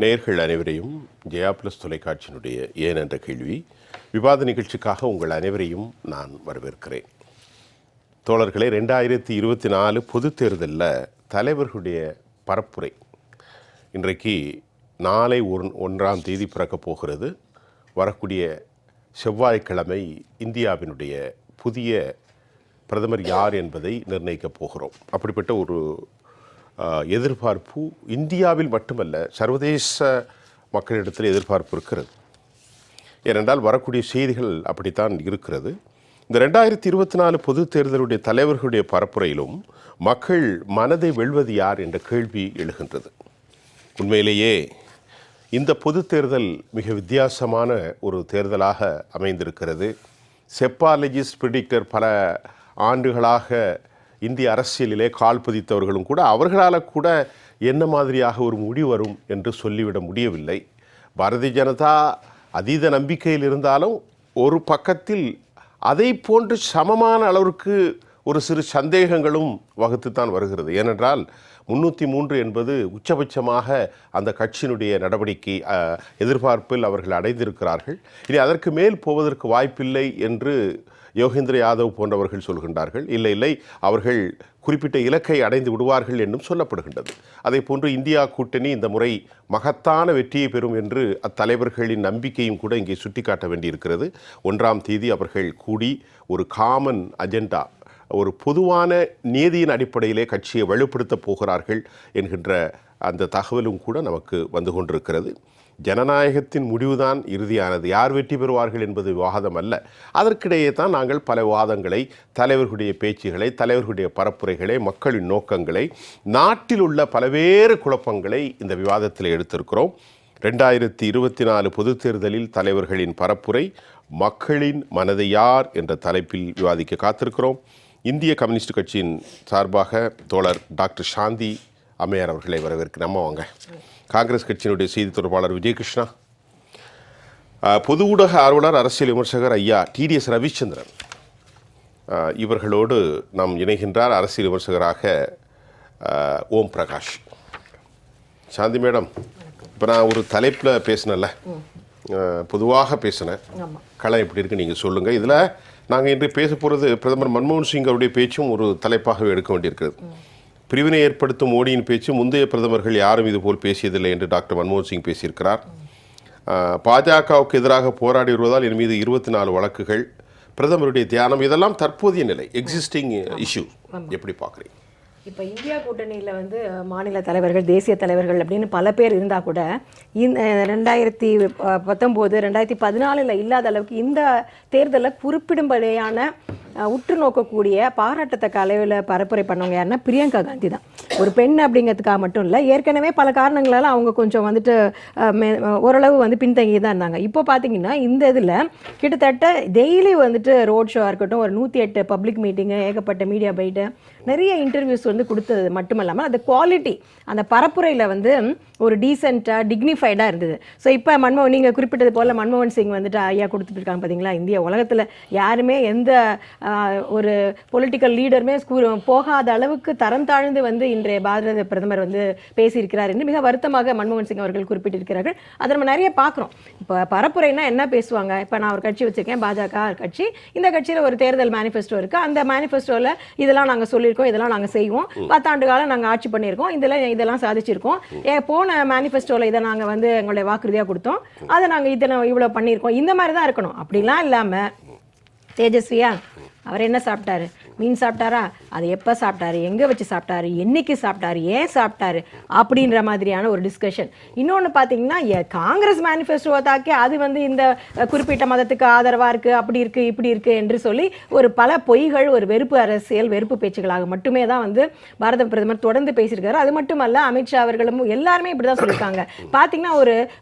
நேயர்கள் அனைவரையும் ஜெயா பிளஸ் தொலைக்காட்சியினுடைய ஏன் என்ற கேள்வி விவாத நிகழ்ச்சிக்காக உங்கள் அனைவரையும் நான் வரவேற்கிறேன். தோழர்களே, 2024 பொதுத் தேர்தலில் தலைவர்களுடைய பரப்புரை இன்றைக்கு நாளை 1ஆம் தேதி பிறக்கப் போகிறது. வரக்கூடிய செவ்வாய்க்கிழமை இந்தியாவினுடைய புதிய பிரதமர் யார் என்பதை நிர்ணயிக்கப் போகிறோம். அப்படிப்பட்ட ஒரு எதிர்பார்ப்பு இந்தியாவில் மட்டுமல்ல, சர்வதேச மக்களிடத்தில் எதிர்பார்ப்பு இருக்கிறது. ஏனென்றால் வரக்கூடிய செய்திகள் அப்படித்தான் இருக்கிறது. இந்த 2024 பொது தேர்தலுடைய தலைவர்களுடைய பரப்புரையிலும் மக்கள் மனதை வெல்வது யார் என்ற கேள்வி எழுகின்றது. உண்மையிலேயே இந்த பொது தேர்தல் மிக வித்தியாசமான ஒரு தேர்தலாக அமைந்திருக்கிறது. செப்பாலஜிஸ்ட் ப்ரிடிக்டர் பல ஆண்டுகளாக இந்திய அரசியலிலே கால் பதித்தவர்களும் கூட அவர்களால் கூட என்ன மாதிரியாக ஒரு முடிவு வரும் என்று சொல்லிவிட முடியவில்லை. பாரதிய ஜனதா அதீத நம்பிக்கையில் இருந்தாலும் ஒரு பக்கத்தில் அதை போன்று சமமான அளவிற்கு ஒரு சிறு சந்தேகங்களும் வகுத்துத்தான் வருகிறது. ஏனென்றால் 303 என்பது உச்சபட்சமாக அந்த கட்சியினுடைய நடவடிக்கை எதிர்பார்ப்பில் அவர்கள் அடைந்திருக்கிறார்கள். இனி அதற்கு மேல் போவதற்கு வாய்ப்பில்லை என்று யோகேந்திர யாதவ் போன்றவர்கள் சொல்கின்றார்கள். இல்லை, அவர்கள் குறிப்பிட்ட இலக்கை அடைந்து விடுவார்கள் என்றும் சொல்லப்படுகின்றது. அதே போன்று இந்தியா கூட்டணி இந்த முறை மகத்தான வெற்றியை பெறும் என்று அத்தலைவர்களின் நம்பிக்கையும் கூட இங்கே சுட்டிக்காட்ட வேண்டியிருக்கிறது. 1ஆம் தேதி அவர்கள் கூடி ஒரு காமன் அஜெண்டா, ஒரு பொதுவான நீதியின் அடிப்படையிலே கட்சியை வலுப்படுத்தப் போகிறார்கள் என்கின்ற அந்த தகவலும் கூட நமக்கு வந்து கொண்டிருக்கிறது. ஜனநாயகத்தின் முடிவுதான் இறுதியானது. யார் வெற்றி பெறுவார்கள் என்பது விவாதம் அல்ல. அதற்கிடையே தான் நாங்கள் பல விவாதங்களை, தலைவர்களுடைய பேச்சுகளை, தலைவர்களுடைய பரப்புரைகளை, மக்களின் நோக்கங்களை, நாட்டில் உள்ள பல்வேறு குழப்பங்களை இந்த விவாதத்தில் எடுத்திருக்கிறோம். 2024 பொதுத் தேர்தலில் தலைவர்களின் பரப்புரை, மக்களின் மனதை யார் என்ற தலைப்பில் விவாதிக்க காத்திருக்கிறோம். இந்திய கம்யூனிஸ்ட் கட்சியின் சார்பாக தோழர் டாக்டர் சாந்தி அம்மையார் அவர்களை வரவேற்கிறேன். நம்ம வாங்க. காங்கிரஸ் கட்சியினுடைய செய்தி தொடர்பாளர் விஜயகிருஷ்ணா, பொது ஊடக ஆர்வலர், அரசியல் விமர்சகர் ஐயா டிடிஎஸ் ரவிச்சந்திரன் இவர்களோடு நாம் இணைகின்றார் அரசியல் விமர்சகராக ஓம் பிரகாஷ். சாந்தி மேடம், இப்போ நான் ஒரு தலைப்பில் பேசினேன்ல, பொதுவாக பேசினேன். களம் எப்படி இருக்குது நீங்கள் சொல்லுங்கள். இதில் நாங்கள் இன்று பேச போகிறது பிரதமர் மன்மோகன் சிங் அவருடைய பேச்சும் ஒரு தலைப்பாகவே எடுக்க வேண்டியிருக்கிறது. பிரிவினை ஏற்படுத்தும் மோடியின் பேச்சு முந்தைய பிரதமர்கள் யாரும் இதுபோல் பேசியதில்லை என்று டாக்டர் மன்மோகன் சிங் பேசியிருக்கிறார். பாஜகவுக்கு எதிராக போராடி வருவதால் என் மீது 24 வழக்குகள், பிரதமருடைய தியானம், இதெல்லாம் தற்போதைய நிலை, எக்ஸிஸ்டிங் இஷ்யூ. எப்படி பார்க்குறீங்க? இப்போ இந்தியா கூட்டணியில் வந்து மாநில தலைவர்கள், தேசிய தலைவர்கள் அப்படின்னு பல பேர் இருந்தால் கூட 2019 2014 இல்லாத அளவுக்கு இந்த தேர்தலில் குறிப்பிடும்படியான உற்று நோக்கக்கூடிய பாராட்டத்தக்க அளவில் பரப்புரை பண்ணவங்க யாருன்னா பிரியங்கா காந்தி தான். ஒரு பெண் அப்படிங்கிறதுக்காக மட்டும் இல்லை, ஏற்கனவே பல காரணங்களால் அவங்க கொஞ்சம் வந்துட்டு ஓரளவு வந்து பின்தங்கி தான் இருந்தாங்க. இப்போ பார்த்தீங்கன்னா இந்த இதில் கிட்டத்தட்ட டெய்லி வந்துட்டு ரோட் ஷோவாக இருக்கட்டும், ஒரு 108 பப்ளிக் மீட்டிங்கு, ஏகப்பட்ட மீடியா பைட்டு, நிறைய இன்டர்வியூஸ் வந்து கொடுத்தது மட்டும் இல்லாமல் அந்த குவாலிட்டி, அந்த பரப்புரையில் வந்து ஒரு டீசெண்டாக, டிக்னிஃபைடாக இருந்தது. ஸோ இப்போ நீங்கள் குறிப்பிட்டது போல் மன்மோகன் சிங் வந்துட்டு ஐயா கொடுத்துட்டு இருக்காங்க பார்த்தீங்களா. இந்தியா உலகத்தில் யாருமே எந்த ஒரு பொலிட்டிக்கல் லீடருமே போகாத அளவுக்கு தரம் தாழ்ந்து வந்து இன்றைய பாரத பிரதமர் வந்து பேசியிருக்கிறார் என்று மிக வருத்தமாக மன்மோகன் சிங் அவர்கள் குறிப்பிட்டிருக்கிறார்கள். அதை நம்ம நிறைய பார்க்குறோம். இப்போ பரப்புரைனா என்ன பேசுவாங்க? இப்போ நான் ஒரு கட்சி வச்சுருக்கேன், பாஜக கட்சி. இந்த கட்சியில் ஒரு தேர்தல் மேனிஃபெஸ்டோ இருக்குது. அந்த மேனிஃபெஸ்டோவில் இதெல்லாம் நாங்கள் சொல்லியிருக்கோம், இதெல்லாம் நாங்கள் செய்வோம், 10 ஆண்டு காலம் நாங்கள் ஆட்சி பண்ணியிருக்கோம், இதெல்லாம் சாதிச்சிருக்கோம், போன மேனிஃபெஸ்டோவில் இதை நாங்கள் வந்து எங்களுடைய வாக்குறுதியாக கொடுத்தோம், அதை நாங்கள் இவ்வளோ பண்ணியிருக்கோம், இந்த மாதிரி தான் இருக்கணும். அப்படிலாம் இல்லாமல் தேஜஸ்வியா அவர் என்ன சாப்பிட்டாரு? மீன் சாப்பிட்டாரா? அது எப்போ சாப்பிட்டாரு? எங்கே வச்சு சாப்பிட்டாரு? என்னைக்கு சாப்பிட்டாரு? ஏன் சாப்பிட்டாரு? அப்படின்ற மாதிரியான ஒரு டிஸ்கஷன். இன்னொன்று பார்த்தீங்கன்னா, காங்கிரஸ் மேனிஃபெஸ்டோவை தாக்கி அது வந்து இந்த குறிப்பிட்ட மதத்துக்கு ஆதரவாக இருக்குது, அப்படி இருக்குது, இப்படி இருக்குது என்று சொல்லி ஒரு பல பொய்கள், ஒரு வெறுப்பு அரசியல், வெறுப்பு பேச்சுகளாக மட்டுமே தான் வந்து பாரத பிரதமர் தொடர்ந்து பேசியிருக்காரு. அது மட்டுமல்ல, அமித்ஷா அவர்களும் எல்லாருமே இப்படி தான் சொல்லியிருக்காங்க. பார்த்தீங்கன்னா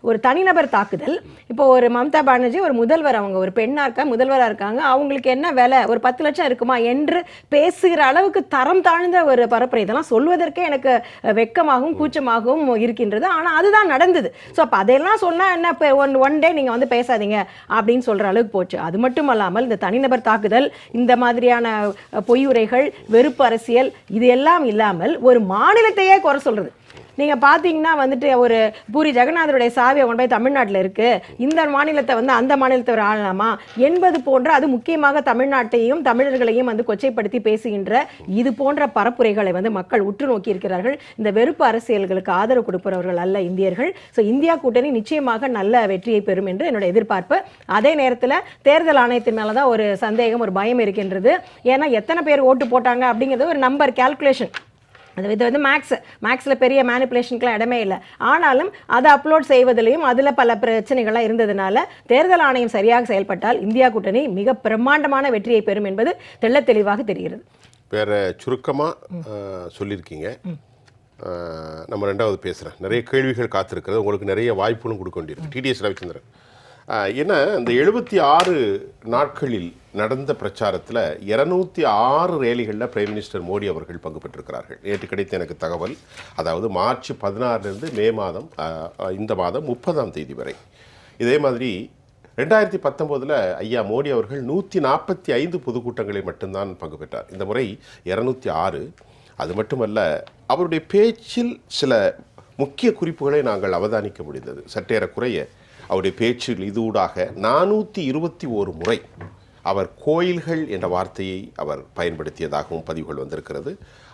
ஒரு தனிநபர் தாக்குதல். இப்போ ஒரு மம்தா பானர்ஜி ஒரு முதல்வர், அவங்க ஒரு பெண்ணாக முதல்வராக இருக்காங்க, அவங்களுக்கு என்ன வேலை, ஒரு 10 லட்சம் இருக்குமா என்று பேசுகிற அளவுக்கு தரம் தாழ்ந்த ஒரு பரப்புரை. இதெல்லாம் சொல்வதற்கே எனக்கு வெட்கமாகவும் கூச்சமாகவும் இருக்கின்றது. ஆனால் அதுதான் நடந்தது. ஸோ அப்போ அதையெல்லாம் சொன்னால் என்ன, இப்போ ஒன் டே நீங்கள் வந்து பேசாதீங்க அப்படின்னு சொல்கிற அளவுக்கு போச்சு. அது மட்டும் அல்லாமல் இந்த தனிநபர் தாக்குதல், இந்த மாதிரியான பொய்யுரைகள், வெறுப்பு அரசியல், இது எல்லாம் இல்லாமல் ஒரு மாநிலத்தையே குறை சொல்கிறது. நீங்கள் பார்த்தீங்கன்னா வந்துட்டு ஒரு பூரி ஜெகநாதருடைய சாவியை கொண்டு போய் தமிழ்நாட்டில் இருக்குது, இந்த மாநிலத்தை வந்து அந்த மாநிலத்தை ஒரு ஆளலாமா என்பது போன்ற, அது முக்கியமாக தமிழ்நாட்டையும் தமிழர்களையும் வந்து கொச்சைப்படுத்தி பேசுகின்ற இது போன்ற பரப்புரைகளை வந்து மக்கள் உற்று நோக்கி இருக்கிறார்கள். இந்த வெறுப்பு அரசியல்களுக்கு ஆதரவு கொடுப்பவர்கள் அல்ல இந்தியர்கள். ஸோ இந்தியா கூட்டணி நிச்சயமாக நல்ல வெற்றியை பெறும் என்று என்னோட எதிர்பார்ப்பு. அதே நேரத்தில் தேர்தல் ஆணையத்தின் மேலே தான் ஒரு சந்தேகம், ஒரு பயம் இருக்கின்றது. ஏன்னா எத்தனை பேர் ஓட்டு போட்டாங்க அப்படிங்கிறது ஒரு நம்பர் கால்குலேஷன். இது வந்து மேக்ஸில் பெரிய மேனிப்புலேஷனுக்குலாம் இடமே இல்லை. ஆனாலும் அதை அப்லோட் செய்வதிலையும் அதில் பல பிரச்சனைகள்லாம் இருந்ததுனால தேர்தல் ஆணையம் சரியாக செயல்பட்டால் இந்தியா கூட்டணி மிக பிரம்மாண்டமான வெற்றியை பெறும் என்பது தெள்ளத் தெளிவாக தெரிகிறது. வேற சுருக்கமாக சொல்லியிருக்கீங்க. நம்ம ரெண்டாவது பேசுகிறேன். நிறைய கேள்விகள் காத்திருக்கிறது, உங்களுக்கு நிறைய வாய்ப்புகளும் கொடுக்க வேண்டியிருக்கு. டிடிஎஸ் ரவிச்சந்திரன், ஏன்னா இந்த 76 நாட்களில் நடந்த பிரச்சாரத்தில் 206 ரேலிகளில் பிரைம் மினிஸ்டர் மோடி அவர்கள் பங்கு பெற்றிருக்கிறார்கள். நேற்று கிடைத்த எனக்கு தகவல், அதாவது மார்ச் 16 மே மாதம் இந்த மாதம் 30ஆம் தேதி வரை. இதே மாதிரி 2019 ஐயா மோடி அவர்கள் 145 பொதுக்கூட்டங்களில் மட்டும்தான் பங்கு பெற்றார். இந்த முறை 206. அது மட்டுமல்ல, அவருடைய பேச்சில் சில முக்கிய குறிப்புகளை நாங்கள் அவதானிக்க முடிந்தது. சற்றேறக்குறைய அவருடைய பேச்சில் இதூடாக 421 முறை அவர் கோயில்கள் என்ற வார்த்தையை அவர் பயன்படுத்தியதாகவும் பதிவுகள் வந்திருக்கிறது.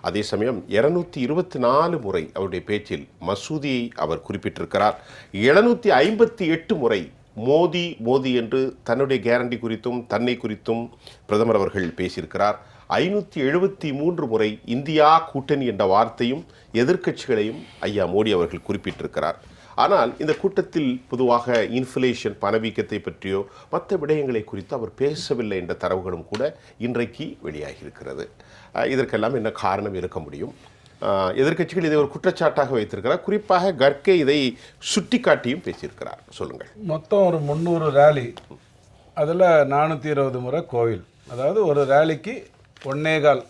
அதே சமயம் 224 முறை அவருடைய பேச்சில் மசூதியை அவர் குறிப்பிட்டிருக்கிறார். 758 முறை மோடி மோடி என்று தன்னுடைய கேரண்டி குறித்தும் தன்னை குறித்தும் பிரதமர் அவர்கள் பேசியிருக்கிறார். 573 முறை இந்தியா கூட்டணி என்ற வார்த்தையும் எதிர்க்கட்சிகளையும் ஐயா மோடி அவர்கள் குறிப்பிட்டிருக்கிறார். ஆனால் இந்த கூட்டத்தில் பொதுவாக இன்ஃப்ளேஷன், பணவீக்கத்தை பற்றியோ மற்ற விடயங்களை குறித்து அவர் பேசவில்லை என்ற தரவுகளும் கூட இன்றைக்கு வெளியாகியிருக்கிறது. இதற்கெல்லாம் என்ன காரணம் இருக்க முடியும்? எதிர்க்கட்சிகள் இதை ஒரு குற்றச்சாட்டாக வைத்திருக்கிறார். குறிப்பாக கர்கே இதை சுட்டிக்காட்டியும் பேசியிருக்கிறார். சொல்லுங்கள். மொத்தம் ஒரு 300 ரேலி, அதில் 420 முறை கோவில். அதாவது ஒரு ரேலிக்கு 1.25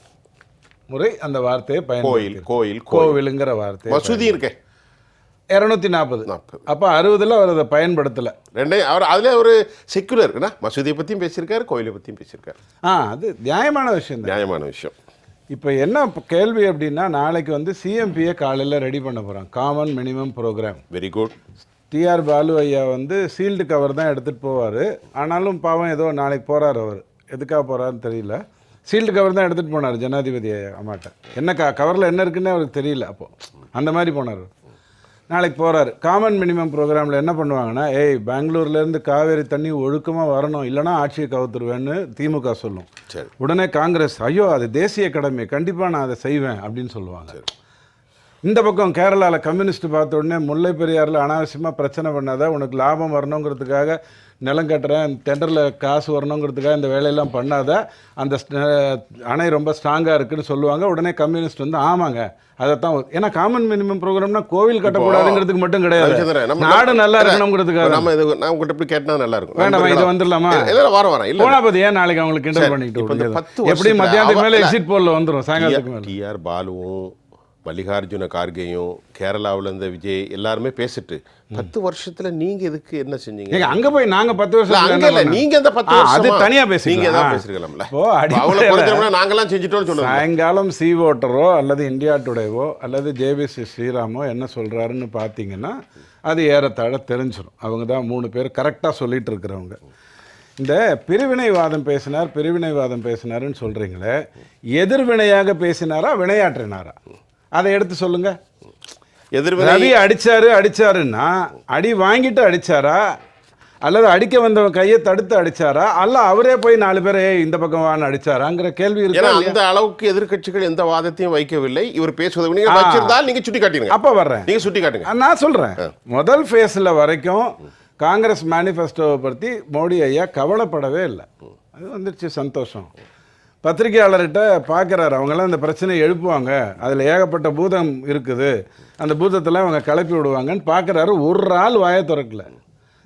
முறை அந்த வார்த்தையை கோயில் கோவிலுங்கிற வார்த்தை. மசூதி இருக்கே 240. அப்போ 60ல் அவர் அதை பயன்படுத்தலை. அவர் அதில் ஒரு செக்குலர் இருக்குன்னா, மசூதியை பற்றியும் பேசியிருக்காரு, கோயிலை பற்றியும் பேசியிருக்காரு. அது நியாயமான விஷயம். நியாயமான விஷயம். இப்போ என்ன கேள்வி அப்படின்னா, நாளைக்கு வந்து சிஎம்பியை காலையில் ரெடி பண்ண போகிறான், common minimum programme. Very good. T R Baalu ஐயா வந்து சீல்டு கவர் தான் எடுத்துகிட்டு போவார். ஆனாலும் பாவம் ஏதோ நாளைக்கு போகிறார். அவர் எதுக்காக போகிறாருன்னு தெரியல. சீல்டு கவர் தான் எடுத்துகிட்டு போனார் ஜனாதிபதி அம்மாட்ட. என்ன கவரில் என்ன இருக்குன்னு அவருக்கு தெரியல. அப்போது அந்த மாதிரி போனார். நாளைக்கு போகிறாரு. காமன் மினிமம் ப்ரோக்ராமில் என்ன பண்ணுவாங்கன்னா, பெங்களூர்லேருந்து காவேரி தண்ணி ஒழுக்கமாக வரணும், இல்லைனா ஆட்சியை கவுத்துருவேன்னு திமுக சொல்லும். உடனே காங்கிரஸ், ஐயோ அது தேசிய கடமை, கண்டிப்பாக நான் அதை செய்வேன் அப்படின்னு சொல்லுவாங்க. இந்த பக்கம் கேரளாவில் கம்யூனிஸ்ட் பார்த்த உடனே முல்லை பெரியாரில் அனாவசியமாக பிரச்சனை பண்ணாத, உனக்கு லாபம் வரணுங்கிறதுக்காக நிலம் கட்டுறேன், டெண்டரில் காசு வரணுங்கிறதுக்காக இந்த வேலையெல்லாம் பண்ணாத, அந்த அணை ரொம்ப ஸ்ட்ராங்காக இருக்குன்னு சொல்லுவாங்க. உடனே கம்யூனிஸ்ட் வந்து ஆமாங்க அதைத்தான். ஏன்னா காமன் மினிமம் ப்ரோக்ராம்னா கோவில் கட்டக்கூடாதுங்கிறதுக்கு மட்டும் கிடையாது, நாடு நல்லா இருக்கணுங்கிறதுக்காக. நம்ம இது நான் உங்கள்கிட்ட எப்படி கேட்டால் நல்லா இருக்கும். வேண்டாம், இது வந்துடலாமா? வரேன் போனா பத்தி ஏன் நாளைக்கு அவங்களுக்கு கிண்டல் பண்ணிக்கிட்டு எப்படி மத்தியானத்துக்கு மேலே எக்ஸிட் போல்ல வந்துடும் சாயங்காலத்துக்கு மேலே. டிஆர் பாலுவும் மல்லிகார்ஜுன கார்கேயும் கேரளாவில் இருந்த விஜய் எல்லாருமே பேசிட்டு 10 வருஷத்துல நீங்க இதுக்கு என்ன செஞ்சீங்க? அங்க போய் நாங்க 10 வருஷம் நீங்க அந்த 10 வருஷம் அது தனியா பேசுறீங்க. நீங்க தான் பேசுறீங்களாம்ல. நாங்கெல்லாம் செஞ்சிட்டோம்னு சொல்லுவாங்க. சாயங்காலம் சி ஓட்டரோ அல்லது இந்தியா டுடேவோ அல்லது ஜேபிசி ஸ்ரீராமோ என்ன சொல்றாருன்னு பார்த்தீங்கன்னா அது ஏறத்தாழ தெரிஞ்சிடும். அவங்க தான் 3 பேர் கரெக்டாக சொல்லிட்டு இருக்கிறவங்க. இந்த பிரிவினைவாதம் பேசினாருன்னு சொல்றீங்களே, எதிர்வினையாக பேசினாரா வினையாற்றினாரா? அதை எடுத்து சொல்லுங்க. ரவி அடிச்சாருன்னா அடி வாங்கிட்டு அடிச்சாரா, அல்லது அடிக்க வந்தவன் கையை தடுத்து அடிச்சாரா, அல்ல அவரே போய் 4 பேரை இந்த பக்கம் வான்னு அடிச்சாராங்கிற கேள்வி இருக்கு. அந்த அளவுக்கு எதிர்க்கட்சிகள் எந்த வாதத்தையும் வைக்கவில்லை. இவர் பேசுவதை நீங்க வச்சிருந்தால் நீங்க சுட்டி காட்டுங்க. அப்ப வர்றேன், நீங்க சுட்டி காட்டுங்க. நான் சொல்றேன். முதல் ஃபேஸ்ல வரைக்கும் காங்கிரஸ் மேனிஃபெஸ்டோவை பற்றி மோடி ஐயா கவலைப்படவே இல்லை. அது வந்துடுச்சு, சந்தோஷம். பத்திரிகையாளர்கிட்ட பார்க்குறாரு, அவங்களாம் இந்த பிரச்சனையை எழுப்புவாங்க, அதில் ஏகப்பட்ட பூதம் இருக்குது, அந்த பூதத்தெல்லாம் அவங்க கிளப்பி விடுவாங்கன்னு பார்க்குறாரு. ஒரு ஆள் வாயை திறக்கல.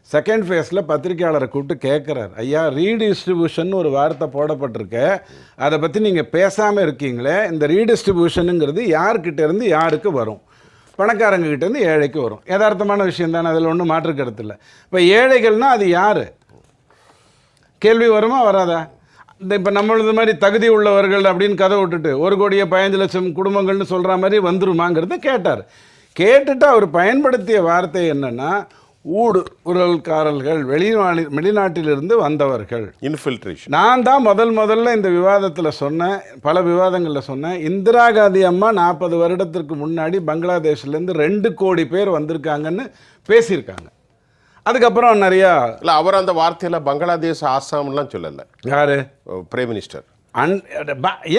செகண்ட் ஃபேஸில் பத்திரிகையாளரை கூப்பிட்டு கேட்குறாரு, ஐயா ரீடிஸ்ட்ரிபியூஷன் ஒரு வார்த்தை போடப்பட்டிருக்க, அதை பற்றி நீங்கள் பேசாமல் இருக்கீங்களே, இந்த ரீடிஸ்ட்ரிபியூஷனுங்கிறது யார்கிட்ட இருந்து யாருக்கு வரும்? பணக்காரங்ககிட்டேருந்து ஏழைக்கு வரும். யதார்த்தமான விஷயம் தானே, அதில் ஒன்றும் மாற்று கருத்து இல்லை. இப்போ ஏழைகள்னால் அது யார்? கேள்வி வருமா வராதா? இப்போ நம்மளது மாதிரி தகுதி உள்ளவர்கள் அப்படின்னு கதை விட்டுட்டு 1,15,00,000 குடும்பங்கள்னு சொல்கிற மாதிரி வந்துருமாங்கிறத கேட்டார். கேட்டுட்டு அவர் பயன்படுத்திய வார்த்தை என்னன்னா ஊடுருவல்காரர்கள் வெளிநாட்டிலிருந்து வந்தவர்கள், இன்ஃபில்ட்ரேஷன். நான் தான் முதல்ல இந்த விவாதத்தில் சொன்னேன், பல விவாதங்களில் சொன்னேன், இந்திரா காந்தி அம்மா 40 வருடத்திற்கு முன்னாடி பங்களாதேஷ்லேருந்து 2 கோடி பேர் வந்திருக்காங்கன்னு பேசியிருக்காங்க. அதுக்கப்புறம் நிறையா இல்லை, அவர் அந்த வார்த்தையில் பங்களாதேஷ் ஆசாம்லாம் சொல்லலை. யாரு பிரைம் மினிஸ்டர்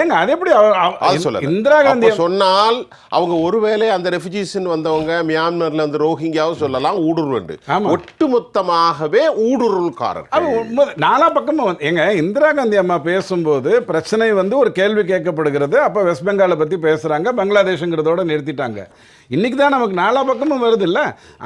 ஏங்க அது எப்படி இந்திரா காந்தி சொன்னால் அவங்க ஒருவேளை அந்த ரெஃப்யூஜிஸ் வந்தவங்க மியான்மர்ல அந்த ரோஹிங்கியாவும் சொல்லலாம் ஊடுருவண்டு, ஒட்டுமொத்தமாகவே ஊடுருவல்காரர். நாலா பக்கமும் ஏங்க இந்திரா காந்தி அம்மா பேசும்போது பிரச்சனை ஒரு கேள்வி கேட்கப்படுகிறது. அப்ப வெஸ்ட் பெங்காலை பத்தி பேசுறாங்க, பங்களாதேஷ்ங்கிறதோட நிறுத்திட்டாங்க. இன்னைக்கு தான் நமக்கு நாலா பக்கமும் வருது இல்ல,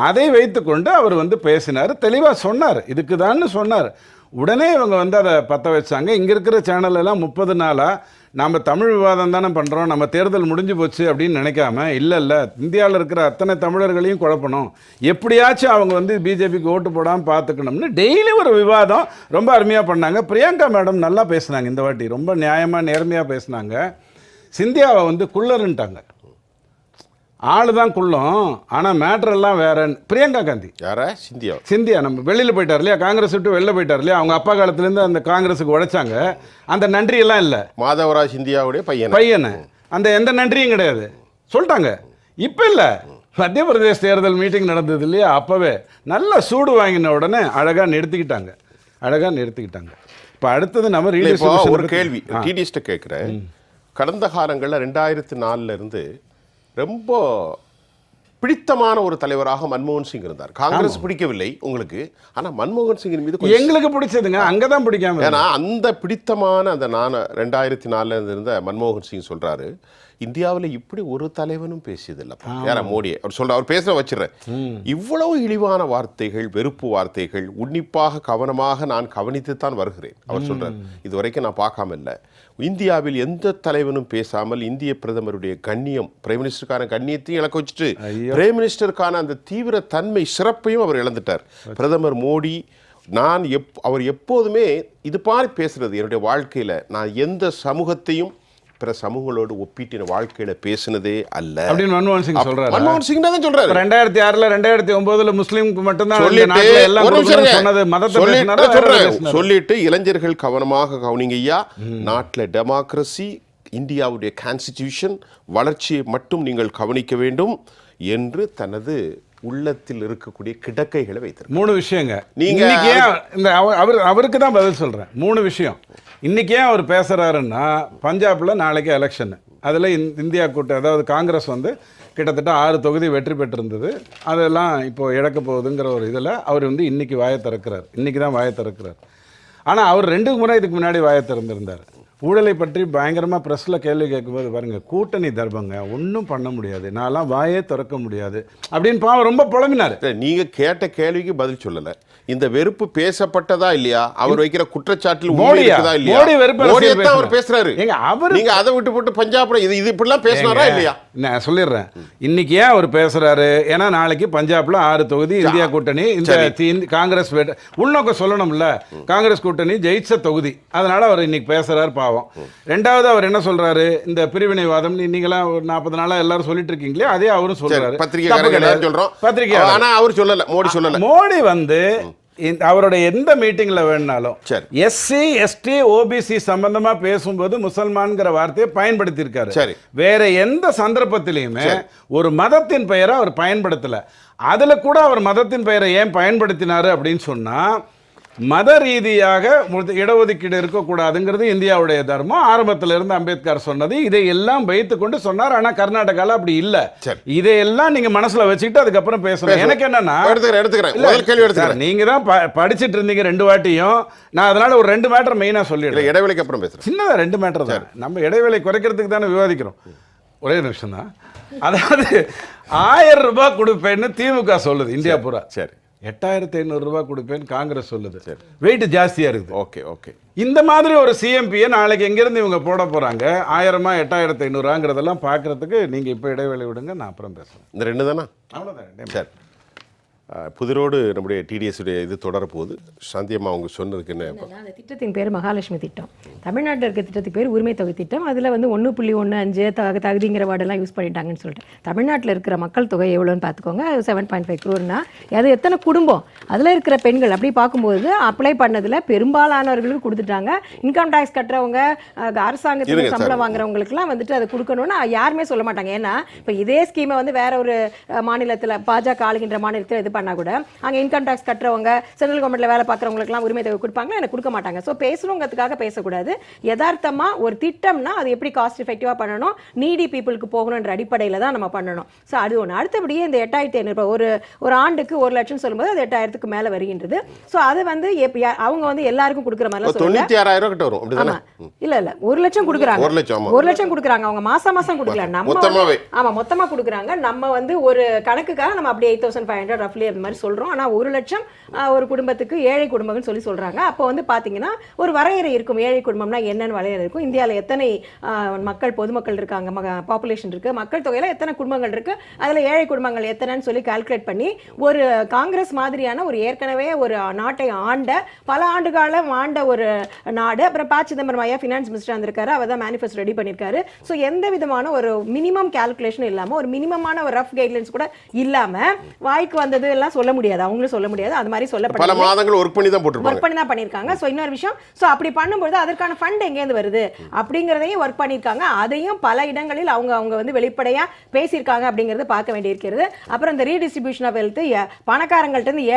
அதை வைத்துக்கொண்டு அவர் பேசினார், தெளிவா சொன்னார், இதுக்குதான்னு சொன்னார். உடனே இவங்க அதை பற்ற வச்சாங்க. இங்கே இருக்கிற சேனல் எல்லாம் 30 நாளாக நம்ம தமிழ் விவாதம் தானே பண்ணுறோம், நம்ம தேர்தல் முடிஞ்சு போச்சு அப்படின்னு நினைக்காம, இல்லை இந்தியாவில் இருக்கிற அத்தனை தமிழர்களையும் குழப்பணும், எப்படியாச்சும் அவங்க பிஜேபிக்கு ஓட்டு போடாமல் பார்த்துக்கணும்னு டெய்லி ஒரு விவாதம் ரொம்ப அருமையாக பண்ணாங்க. பிரியங்கா மேடம் நல்லா பேசுனாங்க, இந்த வாட்டி ரொம்ப நியாயமாக நேர்மையாக பேசுனாங்க. சிந்தியாவை குள்ளருன்ட்டாங்க, ஆளு தான் குள்ளம், ஆனால் மேட்ரு எல்லாம் வேற. பிரியங்கா காந்தி யாரா? சிந்தியா நம்ம வெளியில் போயிட்டார் இல்லையா, காங்கிரஸ் விட்டு வெளில போயிட்டார் இல்லையா, அவங்க அப்பா காலத்துலேருந்து அந்த காங்கிரஸுக்கு உழைச்சாங்க, அந்த நன்றியெல்லாம் இல்லை. மாதவராஜ் சிந்தியாவுடைய பையனை அந்த எந்த நன்றியும் கிடையாது சொல்லிட்டாங்க. இப்போ இல்லை, மத்திய பிரதேஷ் தேர்தல் மீட்டிங் நடந்தது இல்லையா, அப்போவே நல்ல சூடு வாங்கின உடனே அழகாக நிறுத்திக்கிட்டாங்க. இப்போ அடுத்தது நம்ம ஒரு கேள்வி டிடிஎஸ்ட்ட கேட்குறேன். கடந்த காலங்களில் 2004 இருந்து ரொம்ப பிடித்தமான ஒரு தலைவராக மன்மோகன் சிங் இருந்தார். காங்கிரஸ் பிடிக்கவில்லை உங்களுக்கு, ஆனால் மன்மோகன் சிங்கின் மீது எங்களுக்கு பிடிச்சதுங்க, அங்கதான் பிடிக்காம. ஏன்னா அந்த பிடித்தமான அந்த 2004 இருந்த மன்மோகன் சிங் சொல்றாரு, இந்தியாவில் இப்படி ஒரு தலைவனும் பேசியதில்லை. யாரா? மோடி. அவர் பேச வச்சிடறேன், இவ்வளவு இழிவான வார்த்தைகள், வெறுப்பு வார்த்தைகள் உன்னிப்பாக கவனமாக நான் கவனித்துத்தான் வருகிறேன். அவர் சொல்றார், இதுவரைக்கும் நான் பார்க்காம இல்லை, இந்தியாவில் எந்த தலைவனும் பேசாமல் இந்திய பிரதமருடைய கண்ணியம், பிரைம் மினிஸ்டருக்கான கண்ணியத்தையும் இழக்க வச்சுட்டு பிரைம் மினிஸ்டருக்கான அந்த தீவிர தன்மை சிறப்பையும் அவர் இழந்துட்டார். பிரதமர் மோடி அவர் எப்போதுமே இது மாதிரி பேசுறது, என்னுடைய வாழ்க்கையில் நான் எந்த சமூகத்தையும் பிற சமூகங்களோடு ஒப்பிட்டு வாழ்க்கையில பேசினதே அல்ல அப்படின்னு மன்மோகன் சிங் சொல்றாரு. மன்மோகன் சிங் தான் சொல்றாரு. 2006 2009 முஸ்லிம்க்கு மட்டும்தான் சொல்லிட்டு இளைஞர்கள் கவனமாக கவனிங்க ஐயா, நாட்டில் டெமோக்ரசி, இந்தியாவுடைய கான்ஸ்டிடியூஷன் வளர்ச்சியை மட்டும் நீங்கள் கவனிக்க வேண்டும் என்று தனது உள்ளத்தில் இருக்கக்கூடிய கிடக்கைகளை வைத்திருக்க 3 விஷயங்க. நீங்க இந்த அவருக்கு தான் பதில் சொல்றேன். 3 விஷயம். இன்னைக்கு ஏன் அவர் பேசுறாருன்னா, பஞ்சாப்ல நாளைக்கு எலெக்ஷன், அதில் இந்தியா கூட்டணி அதாவது காங்கிரஸ் கிட்டத்தட்ட 6 தொகுதி வெற்றி பெற்றிருந்தது, அதெல்லாம் இப்போ இழக்க போகுதுங்கிற ஒரு இதில் அவர் இன்னைக்கு வாயை திறக்கிறார். இன்னைக்கு தான் வாயை திறக்கிறார். ஆனால் அவர் 2 முறை இதுக்கு முன்னாடி வாயை திறந்திருந்தார். ஊழலை பற்றி பயங்கரமாக ப்ரெஸ்ஸில் கேள்வி கேட்கும்போது பாருங்கள், கூட்டணி தர்பங்க ஒன்றும் பண்ண முடியாது, நான்லாம் வாயே திறக்க முடியாது அப்படின்னு பாவம் ரொம்ப புலம்பினார். நீங்கள் கேட்ட கேள்விக்கு பதில் சொல்லலை. இந்த வெறுப்பு பேசப்பட்டதா இல்லையா, அவர் வைக்கிற குற்றச்சாட்டில் அவர் பேசுறாரு, நீங்க அதை விட்டு போட்டு பஞ்சாப்ல இது இப்படிலாம் பேசுறாரா இல்லையா? நான் சொல்லிடுறேன், இன்னைக்கு ஏன் அவர் பேசுறாரு, ஏன்னா நாளைக்கு பஞ்சாப்ல 6 தொகுதி இந்தியா கூட்டணி, இந்த காங்கிரஸ் உள்நோக்கம் சொல்லணும்ல, காங்கிரஸ் கூட்டணி ஜெயிச்ச தொகுதி, அதனால அவர் இன்னைக்கு பேசுறாரு பாவம். ரெண்டாவது அவர் என்ன சொல்றாரு, இந்த பிரிவினைவாதம் நீங்களாம் ஒரு 40 நாளா எல்லாரும் சொல்லிட்டு இருக்கீங்களே, அதே அவரும் சொல்றாரு. பத்திரிகை ஆனா அவர் சொல்லல, மோடி சொல்லல. மோடி அவருடைய எந்த மீட்டிங்ல வேணாலும் எஸ்சி எஸ்டி ஓபிசி சம்பந்தமா பேசும்போது முசல்மான்ங்கிற வார்த்தையை பயன்படுத்தி இருக்காரு. வேற எந்த சந்தர்ப்பத்திலையுமே ஒரு மதத்தின் பெயரை அவர் பயன்படுத்தல. அதுல கூட அவர் மதத்தின் பெயரை ஏன் பயன்படுத்தினாரு அப்படின்னு சொன்னா, மத ரீதியாக இடஒதுக்கீடு இருக்கக்கூடாதுங்கிறது இந்தியாவுடைய தர்மம். ஆரம்பத்தில் இருந்து அம்பேத்கர் சொன்னது, இதை எல்லாம் வைத்துக்கொண்டு சொன்னார். ஆனால் கர்நாடகாவில் அப்படி இல்லை. இதையெல்லாம் நீங்க மனசுல வச்சுக்கிட்டு அதுக்கப்புறம் பேசணும். எனக்கு என்னன்னா, நீங்க தான் படிச்சுட்டு இருந்தீங்க 2 வாட்டியும், நான் அதனால ஒரு 2 மேட்டர் மெயினா சொல்லிடுறேன். இடைவெளிக்கு அப்புறம் பேசுறேன். சின்னதா 2 மேட்டர் தான், நம்ம இடைவெளி குறைக்கிறதுக்கு தானே விவாதிக்கிறோம். ஒரே நிமிஷம் தான். அதாவது 1000 ரூபாய் கொடுப்பேன்னு திமுக சொல்லுது இந்தியா பூரா. சரி, 8500 ரூபாய் கொடுப்பேன் காங்கிரஸ் சொல்லுது. வெயிட் ஜாஸ்தியா இருக்குது. Okay okay. இந்த மாதிரி ஒரு சிஎம்பியை நாளைக்கு எங்கிருந்து இவங்க போட போறாங்க, 1000 8500 பாக்குறதுக்கு நீங்க இப்ப இடைவெளி விடுங்க, நான் அப்புறம் பேசுறேன். இந்த 2 தானா? அவ்வளவுதான். சரி. புதிரோடு நம்முடைய டிடிஎஸ்ஸுடைய இது தொடரப்போகுது. சாந்தியம்மா அவங்க சொன்னதுக்கு என்ன? அந்த திட்டத்தின் பேர் மகாலட்சுமி திட்டம். தமிழ்நாட்டில் இருக்க திட்டத்துக்கு பேர் உரிமை தொகை திட்டம். அதில் வந்து 1.15 தகுதிங்கிற வார்டெல்லாம் யூஸ் பண்ணிட்டாங்கன்னு சொல்லிட்டு தமிழ்நாட்டில் இருக்கிற மக்கள் தொகை எவ்வளோன்னு பார்த்துக்கோங்க. 7.5 crore. அது எத்தனை குடும்பம், அதில் இருக்கிற பெண்கள் அப்படி பார்க்கும்போது அப்ளை பண்ணதில் பெரும்பாலானவர்களுக்கு கொடுத்துட்டாங்க. இன்கம் டேக்ஸ் கட்டுறவங்க, அரசாங்கத்தில் சம்பளம் வாங்குறவங்களுக்குலாம் வந்துட்டு அதை கொடுக்கணும்னு யாருமே சொல்ல மாட்டாங்க. ஏன்னா இப்போ இதே ஸ்கீமை வந்து வேற ஒரு மாநிலத்தில் பாஜக ஆளுகின்ற மாநிலத்தில் இது பண்ணால் கூட அங்கே இன்கம் டேக்ஸ் கட்டுறவங்க, சென்ட்ரல் கவர்மெண்ட்டில் வேலை பார்க்குறவங்களுக்குலாம் உரிமை தொகை கொடுப்பாங்க, எனக்கு கொடுக்க மாட்டாங்க. ஸோ பேசணுங்கிறதுக்காக பேசக்கூடாது. யதார்த்தமாக ஒரு திட்டம்னா அது எப்படி காஸ்ட் எஃபெக்டிவாக பண்ணணும், நீடி பீப்புளுக்கு போகணுன்ற அடிப்படையில் தான் நம்ம பண்ணணும். ஸோ அது ஒன்று. அடுத்தபடியே இந்த 8500 ஒரு ஆண்டுக்கு 1 லட்சம் சொல்லும்போது அது 8000க்கு மேலே வருகின்றது. ஸோ அது வந்து அவங்க வந்து எல்லாருக்கும் கொடுக்குற மாதிரி 96,000 கிட்ட வரும். இல்ல 1 லட்சம் கொடுக்குறாங்க. 1 லட்சம் கொடுக்குறாங்க. அவங்க மாசம் கொடுக்கல, நம்ம மொத்தமா கொடுக்குறாங்க. நம்ம வந்து ஒரு கணக்குக்காக நம்ம அப்படியே 8500 ரஃப்லி அந்த மாதிரி சொல்றோம். ஆனா 1 லட்சம் ஒரு குடும்பத்துக்கு, ஏழை குடும்பம்னு சொல்றாங்க. அப்போ வந்து பாத்தீங்கன்னா ஒரு வரையறை இருக்கும். ஏழை குடும்பம்னா என்னன்னு வரையறை இருக்கும். இந்தியாவில் எத்தனை மக்கள், பொதுமக்கள் இருக்காங்க, பாப்புலேஷன் இருக்கு, மக்கள் தொகையில எத்தனை குடும்பங்கள் இருக்கு, அதுல ஏழை குடும்பங்கள் எத்தனைன்னு சொல்லி கால்குலேட் பண்ணி ஒரு காங்கிரஸ் மாதிரியான ஒரு ஏற்கனவே ஒரு நாட்டை ஆண்ட, பல ஆண்டு காலம் ஆண்ட ஒரு நாடு. அப்புறம் ப. சிதம்பரம் ஐயா ஃபினான்ஸ் மினிஸ்டர் வந்திருக்காரு, அவர் தான் மேனிஃபெஸ்டோ ரெடி பண்ணியிருக்காரு. ஸோ எந்த விதமான ஒரு மினிமம் கால்குலேஷன் இல்லாமல், ஒரு மினிமமான ஒரு ரஃப் கைட்லைன்ஸ் கூட இல்லாம வாய்க்கு வந்தது எல்லாம் சொல்ல முடியாது, அவங்களும் சொல்ல முடியாது. அது மாதிரி சொல்லப்பட்ட பல மாதங்கள் ஒர்க் பண்ணி தான் பண்ணியிருக்காங்க. ஸோ இன்னொரு விஷயம், ஸோ அப்படி பண்ணும்போது அதற்கான ஃபண்ட் எங்கேருந்து வருது அப்படிங்கிறதையும் ஒர்க் பண்ணியிருக்காங்க. அதையும் பல இடங்களில் அவங்க வந்து வெளிப்படையா பேசியிருக்காங்க அப்படிங்கிறது பார்க்க வேண்டியிருக்கிறது. அப்புறம் இந்த ரீடிஸ்ட்ரிபியூஷன் ஆஃப் வெல்த், பணக்காரங்கள்ட்ட இருந்து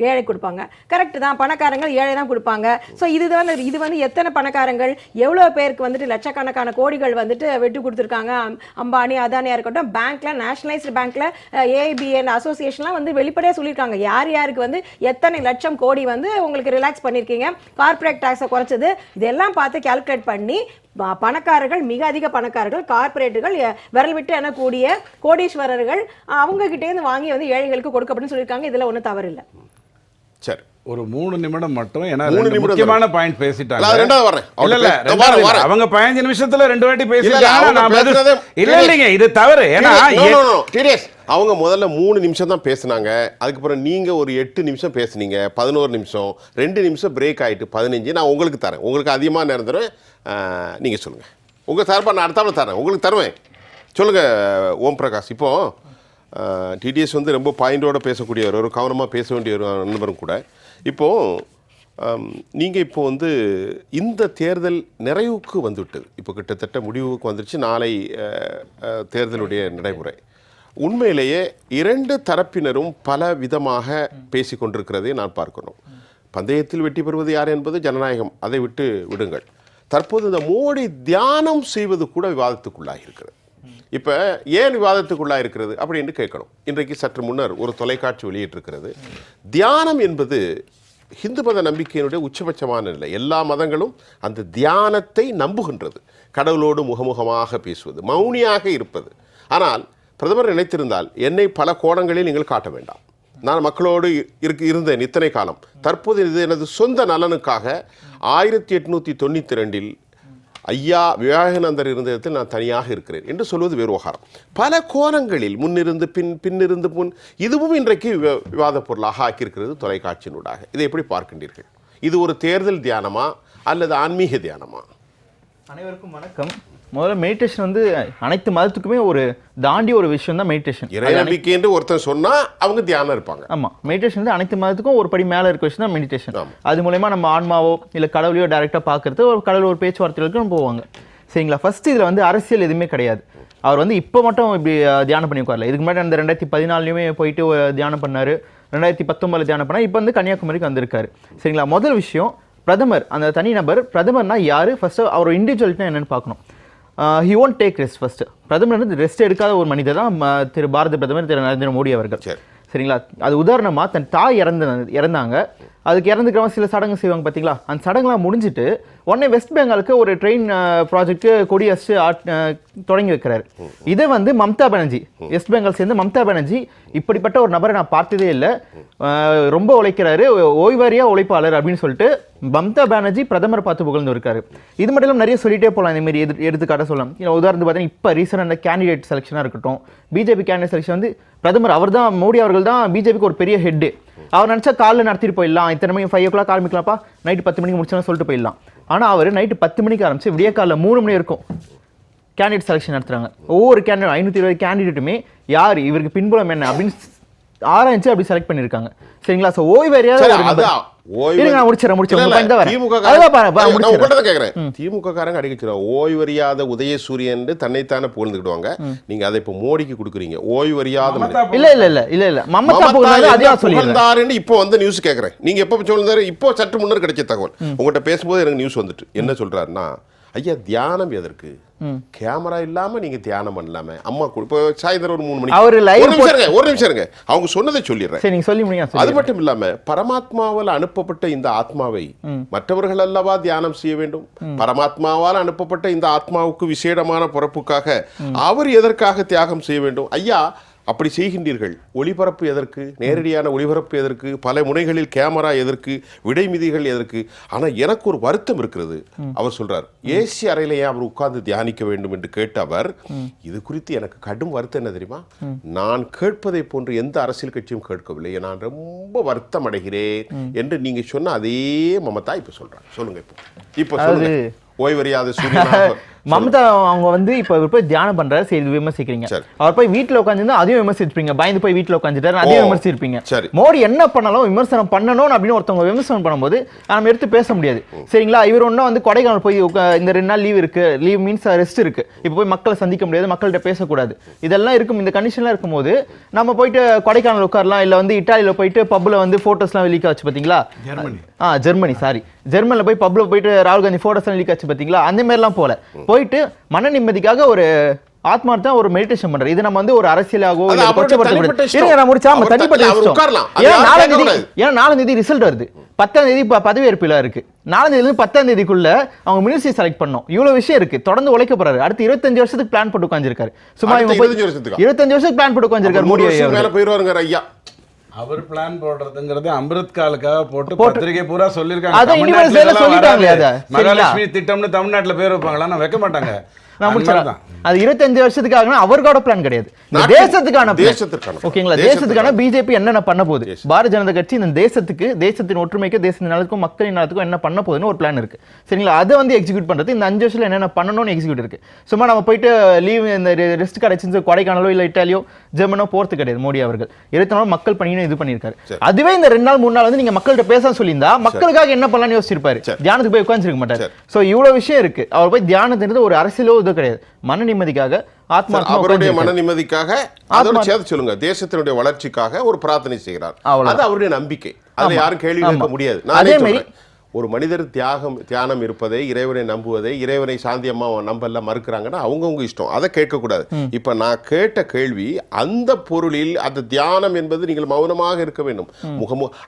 ஏழை கொடுப்பாங்க. கரெக்ட் தான், பணக்காரங்கள் ஏழை தான் கொடுப்பாங்க. ஸோ இது வந்து எத்தனை பணக்காரங்கள், எவ்வளோ பேருக்கு வந்துட்டு லட்சக்கணக்கான கோடிகள் வந்துட்டு வெட்டு கொடுத்துருக்காங்க. அம்பானி, அதானியா இருக்கட்டும், பேங்க்ல, நேஷனலைஸ்டு பேங்க்ல, ஏஐபிஎன் அசோசியேஷன்லாம் வந்து வெளிப்படையாக சொல்லியிருக்காங்க யார் யாருக்கு வந்து எத்தனை லட்சம் கோடி வந்து உங்களுக்கு ரிலாக்ஸ் பண்ணியிருக்கீங்க, கார்பரேட் டாக்ஸை குறைச்சது, இதெல்லாம் பார்த்து கால்குலேட் பண்ணி பணக்காரர்கள், மிக அதிக பணக்காரர்கள், கார்பரேட்டுகள், விரல் விட்டு எனக்கூடிய கோடீஸ்வரர்கள் அவங்க கிட்டேருந்து வாங்கி வந்து ஏழைகளுக்கு கொடுக்கப்படும் சொல்லியிருக்காங்க. இதில் ஒன்றும் தவறு இல்லை. சரி, ஒரு 3 நிமிடம் மட்டும். ஏன்னா முக்கியமான பாயிண்ட் பேசிட்டாங்க. அவங்க 15 நிமிஷத்துல 2 வாட்டி பேசிட்டாங்க. இல்ல இது தவறு. ஏன்னா அவங்க முதல்ல 3 நிமிஷம் தான் பேசினாங்க. அதுக்கப்புறம் நீங்க ஒரு 8 நிமிஷம் பேசுனீங்க, 11 நிமிஷம், 2 நிமிஷம் பிரேக் ஆயிட்டு 15. நான் உங்களுக்கு தரேன், உங்களுக்கு அதிகமாக நேரம் தருவேன். நீங்க சொல்லுங்க, உங்க சார்பா நான் அடுத்தாப்புல தரேன், உங்களுக்கு தருவேன். சொல்லுங்க ஓம் பிரகாஷ். இப்போ டிடிஎஸ் வந்து ரொம்ப பாயிண்டோட பேசக்கூடியவர், ஒரு கவனமாக பேச வேண்டிய ஒரு நண்பரும் கூட. இப்போது நீங்கள் இப்போ வந்து இந்த தேர்தல் நிறைவுக்கு வந்துவிட்டது, இப்போ கிட்டத்தட்ட முடிவுக்கு வந்துருச்சு. நாளை தேர்தலுடைய நடைமுறை. உண்மையிலேயே 2 தரப்பினரும் பல விதமாக பேசி கொண்டிருக்கிறதை நான் பார்க்கணும். பந்தயத்தில் வெற்றி பெறுவது யார் என்பது ஜனநாயகம், அதை விட்டு விடுங்கள். தற்போது இந்த மோடி தியானம் செய்வது கூட விவாதத்துக்குள்ளாக இருக்கிறது. இப்போ ஏன் விவாதத்துக்குள்ளாக இருக்கிறது அப்படின்னு கேட்கணும். இன்றைக்கு சற்று முன்னர் ஒரு தொலைக்காட்சி வெளியிட்டிருக்கிறது. தியானம் என்பது ஹிந்து மத நம்பிக்கையினுடைய உச்சபட்சமான நிலை. எல்லா மதங்களும் அந்த தியானத்தை நம்புகின்றது. கடவுளோடு முகமுகமாக பேசுவது, மௌனியாக இருப்பது. ஆனால் பிரதமர் நினைத்திருந்தால் என்னை பல கோணங்களில் நீங்கள் காட்ட வேண்டாம், நான் மக்களோடு இருந்தேன் இத்தனை காலம். தற்போது இது எனது சொந்த நலனுக்காக 1892 ஐயா விவேகானந்தர் இருந்த இடத்தில் நான் தனியாக இருக்கிறேன் என்று சொல்வது வேறு விவகாரம். பல கோணங்களில் முன்னிருந்து பின்னிருந்து முன், இதுவும் இன்றைக்கு விவாத பொருளாக ஆக்கியிருக்கிறது தொலைக்காட்சியினூடாக. இதை எப்படி பார்க்கின்றீர்கள்? இது ஒரு தேர்தல் தியானமா அல்லது ஆன்மீக தியானமா? அனைவருக்கும் வணக்கம். முதல்ல மெடிடேஷன் வந்து அனைத்து மதத்துக்குமே ஒரு தாண்டி ஒரு விஷயம் தான் மெடிடேஷன். இறை நம்பிக்கை என்று ஒருத்தர் சொன்னா அவங்க தியானம் இருப்பாங்க. ஆமாம், மெடிடேஷன் வந்து அனைத்து மதத்துக்கும் ஒரு படி மேலே இருக்க விஷயம் தான் மெடிடேஷன். அது மூலயமா நம்ம ஆன்மாவோ இல்லை கடவுளையோ டைரெக்டாக பார்க்கறது, ஒரு கடவுள் ஒரு பேச்சுவார்த்தைகளுக்கு நம்ம போவாங்க. சரிங்களா? ஃபர்ஸ்ட் இதில் வந்து அரசியல் எதுவுமே கிடையாது. அவர் வந்து இப்போ மட்டும் இப்படி தியானம் பண்ணி உட்காரல. இதுக்கு முன்னாடி அந்த 2014 போயிட்டு தியானம் பண்ணார், 2019 தியானம் பண்ணார், இப்போ வந்து கன்னியாகுமரிக்கு வந்திருக்காரு. சரிங்களா? முதல் விஷயம், பிரதமர் அந்த தனிநபர் பிரதமர்னா யார், ஃபர்ஸ்ட் அவர் இண்டிவிஜுவல்னா என்னென்னு பார்க்கணும். He won't take rest. First பிரதமர் வந்து ரெஸ்ட் எடுக்காத ஒரு மனிதர் தான் திரு பாரத பிரதமர் திரு நரேந்திர மோடி அவர்கள். சரிங்களா? அது உதாரணமாக தன் தாய் இறந்தாங்க, அதுக்கு இறந்துக்கிறவங்க சில சடங்கு செய்வாங்க பார்த்தீங்களா? அந்த சடங்குலாம் முடிஞ்சுட்டு உடனே வெஸ்ட் பெங்காலுக்கு ஒரு ட்ரெயின் ப்ராஜெக்ட் கொடி அடிச்சு தொடங்கி வைக்கிறாரு. இதை வந்து மம்தா பானர்ஜி, வெஸ்ட் பெங்கால் சேர்ந்து மம்தா பானர்ஜி, இப்படிப்பட்ட ஒரு நபரை நான் பார்த்ததே இல்லை, ரொம்ப உழைக்கிறாரு, ஓய்வாரியா உழைப்பாளர் அப்படின்னு சொல்லிட்டு மம்தா பானர்ஜி பிரதமர் பார்த்து புகழ்ந்து இருக்காரு. இது மட்டும் இல்லாமல் நிறைய சொல்லிட்டே போகலாம். இந்த மாதிரி எடுத்துக்காட்ட சொல்லலாம். உதாரணத்துக்கு பார்த்தீங்கன்னா இப்போ ரீசெண்டாக கேண்டிடேட் செலெக்ஷனாக இருக்கட்டும், பிஜேபி கேண்டிடேட் செலெக்ஷன் வந்து பிரதமர் அவர் தான், மோடி அவர்கள் தான் பிஜேபிக்கு ஒரு பெரிய ஹெட்டு. அவர் நினச்சா காலைல நடத்திட்டு போயிடலாம், இத்தனை மணிக்கு 5 o'clock ஆரம்பிக்கலாம்ப்பா, நைட்டு 10 மணிக்கு முடிச்சோன்னு சொல்லிட்டு போயிடலாம். ஆனால் அவர் நைட்டு 10 மணிக்கு ஆரம்பிச்சு விடிய காலைல 3 மணி இருக்கும் கேண்டிடேட் செலெக்ஷன் நடத்துறாங்க. ஒவ்வொரு கேண்டிடேட் 520 கேண்டிடேட்டுமே யார், இவருக்கு பின்புலம் என்ன அப்படின்னு ஆராய்ச்சி அப்படி செலக்ட் பண்ணியிருக்காங்க. சரிங்களா? ஸோ ஓய்வறியாத திமுக காரங்க அடிக்கிறாங்க ஓய்வறியாத உதயசூரியன் தன்னைத்தானே புகழ்ந்துக்கிடுவாங்க. நீங்க அதை இப்ப மோடிக்கு கொடுக்குறீங்க ஓய்வறியாத. இல்ல மமதா புகழ்ந்தாருன்னு இப்போ வந்து நியூஸ் கேட்கறேன். நீங்க எப்ப சொல்லுறாரு? இப்போ சற்று முன்னர் கிடைச்ச தகவல் உங்கள்கிட்ட பேசும்போது எனக்கு நியூஸ் வந்துட்டு என்ன சொல்றாருன்னா, ஐயா தியானம் எதற்கு, கேமரா இல்லாம நீங்க தியானம் பண்ணலாமே. அம்மா இப்போ சாயந்தரம் ஒரு 3 மணிக்கு ஒரு நிமிஷம் இருங்க, அவங்க சொன்னதை சொல்லிடுறேன். அது மட்டும் இல்லாம பரமாத்மாவால் அனுப்பப்பட்ட இந்த ஆத்மாவை மற்றவர்கள் அல்லவா தியானம் செய்ய வேண்டும். பரமாத்மாவால் அனுப்பப்பட்ட இந்த ஆத்மாவுக்கு விசேடமான பிறப்புக்காக அவர் எதற்காக தியாகம் செய்ய வேண்டும்? ஐயா அப்படி செய்கின்றீர்கள். ஒளிபரப்பு எதற்கு, நேரடியான ஒளிபரப்பு எதற்கு, பல முனைகளில் கேமரா எதற்கு, விடைமிதிகள் எதற்கு? ஆனால் எனக்கு ஒரு வருத்தம் இருக்கிறது. அவர் சொல்றார் ஏசி அறையிலேயே அவர் உட்கார்ந்து தியானிக்க வேண்டும் என்று கேட்ட அவர், இது குறித்து எனக்கு கடும் வருத்தம் என்ன தெரியுமா? நான் கேட்பதை போன்று எந்த அரசியல் கட்சியும் கேட்கவில்லை, நான் ரொம்ப வருத்தம் அடைகிறேன் என்று நீங்க சொன்ன அதே மமதா இப்ப சொல்றாங்க. சொல்லுங்க இப்போ சொல்லுங்க. ஓய்வறியாத சூரியன் மமதா அவங்க வந்து இப்போ போய் தியானம் பண்றாரு, சரி விமர்சிக்கிறீங்க. அவர் போய் வீட்டில் உட்காந்துருந்தா அதையும் விமர்சிச்சிருப்பீங்க, பயந்து போய் வீட்டில் உட்காந்துட்டாரு, அதையும் விமர்சிச்சிருப்பீங்க. மோடி என்ன பண்ணாலும் விமர்சனம் பண்ணணும் அப்படின்னு ஒருத்தவங்க விமர்சனம் பண்ணும்போது நம்ம எடுத்து பேச முடியாது. சரிங்களா? இவர் ஒன்றும் வந்து கொடைக்கானல் போய் இந்த 2 நாள் லீவ் இருக்கு, லீவ் மீன்ஸ் ரெஸ்ட் இருக்கு, இப்போ போய் மக்களை சந்திக்க முடியாது, மக்கள்கிட்ட பேசக்கூடாது, இதெல்லாம் இருக்கும். இந்த கண்டிஷன்லாம் இருக்கும்போது நம்ம போயிட்டு கொடைக்கானல் உட்காரலாம், இல்லை வந்து இட்டாலியில் போயிட்டு பப்ல வந்து போட்டோஸ்லாம் லீக் ஆச்சு பார்த்தீங்களா? ஜெர்மனி ஜெர்மனியில் போய் பப்ல போயிட்டு ராகுல் காந்தி போட்டோஸ்லாம் லீக் ஆச்சு பார்த்தீங்களா? அந்த மாதிரிலாம் போல போயிட்டு மன நிம்மதிக்காக ஒரு ஆத்மார்த்தம் ஒரு மெடிடேஷன் பண்றது. இது நம்ம வந்து ஒரு அரசியலாகவோ நாலாம் ரிசல்ட் வருது, 10ஆம் தேதி பதவியேற்பில இருக்கு, 4ஆம் தேதியில 10ஆம் தேதிக்குள்ள அவங்க மினிஸ்ட்ரி செலக்ட் பண்ணணும். இவ்வளவு விஷயம் இருக்கு, தொடர்ந்து உழைக்க போறாரு. அடுத்து 25 வருஷத்துக்கு பிளான் போட்டு உட்கார்ந்திருக்காரு. சும்மா 25 வருஷத்துக்கு பிளான் போட்டு உட்கார்ந்திருக்காரு மோடி ஐயா. அவர் பிளான் போடுறதுங்கிறது அமிர்த் காலுக்காக போட்டு பத்திரிகை பூரா சொல்லிருக்காங்க. மகாலட்சுமி திட்டம்னு தமிழ்நாட்டுல பேர் வைப்பாங்களா? நான் வைக்க மாட்டாங்க. அது 25 வருஷத்துக்காக அவர்களோட பிளான் கிடையாது, தேசத்துக்கான. ஓகேங்களா? தேசத்துக்கான பிஜேபி என்னென்ன பண்ண போகுது, பாரதிய ஜனதா கட்சி இந்த தேசத்துக்கு, தேசத்தின் ஒற்றுமைக்கு, தேசத்தின் நலத்துக்கும், மக்களின் நலத்துக்கும் என்ன பண்ண போகுதுன்னு ஒரு பிளான் இருக்கு. சரிங்களா? அதை வந்து எக்ஸிக்யூட் பண்றது இந்த 5 வருஷத்துல என்னென்ன பண்ணணும்னு எக்ஸிக்யூட் இருக்கு. சும்மா நம்ம போயிட்டு லீவ் இந்த ரெஸ்ட் கிடைச்சு கொடைக்கானலோ இல்லை இட்டாலியோ ஜெர்மனோ போறது கிடையாது. மோடி அவர்கள் 24 நாள் மக்கள் பணின்னு இது பண்ணியிருக்காரு. அதுவே இந்த 2 நாள் 3 நாள் வந்து நீங்க மக்கள்கிட்ட பேச சொல்லியிருந்தா மக்களுக்காக என்ன பண்ணலாம்னு யோசிச்சிருப்பாரு, தியானத்துக்கு போய் உட்காந்துருக்க மாட்டாரு. சோ இவ்வளவு விஷயம் இருக்கு. அவர் போய் தியானத்துன்றது ஒரு அரசியலோ இது கிடையாது, மன நிம்மதிக்காக, அவருடைய மன நிம்மதிக்காக, அதோட சேர்த்து சொல்லுங்க தேசத்தினுடைய வளர்ச்சிக்காக ஒரு பிரார்த்தனை செய்கிறார். அது அவருடைய நம்பிக்கை, அதை யாரும் கேள்வி கேட்க முடியாது. அதே மாதிரி ஒரு மனிதர் தியானம் இருப்பதை, இறைவனை நம்புவதை, இறைவனை சாந்தி அம்மா நம்பெல்லாம் மறுக்கிறாங்கன்னா அவங்கவுங்க இஷ்டம், அதை கேட்கக்கூடாது. இப்போ நான் கேட்ட கேள்வி அந்த பொருளில் அந்த தியானம் என்பது நீங்கள் மௌனமாக இருக்க வேண்டும்.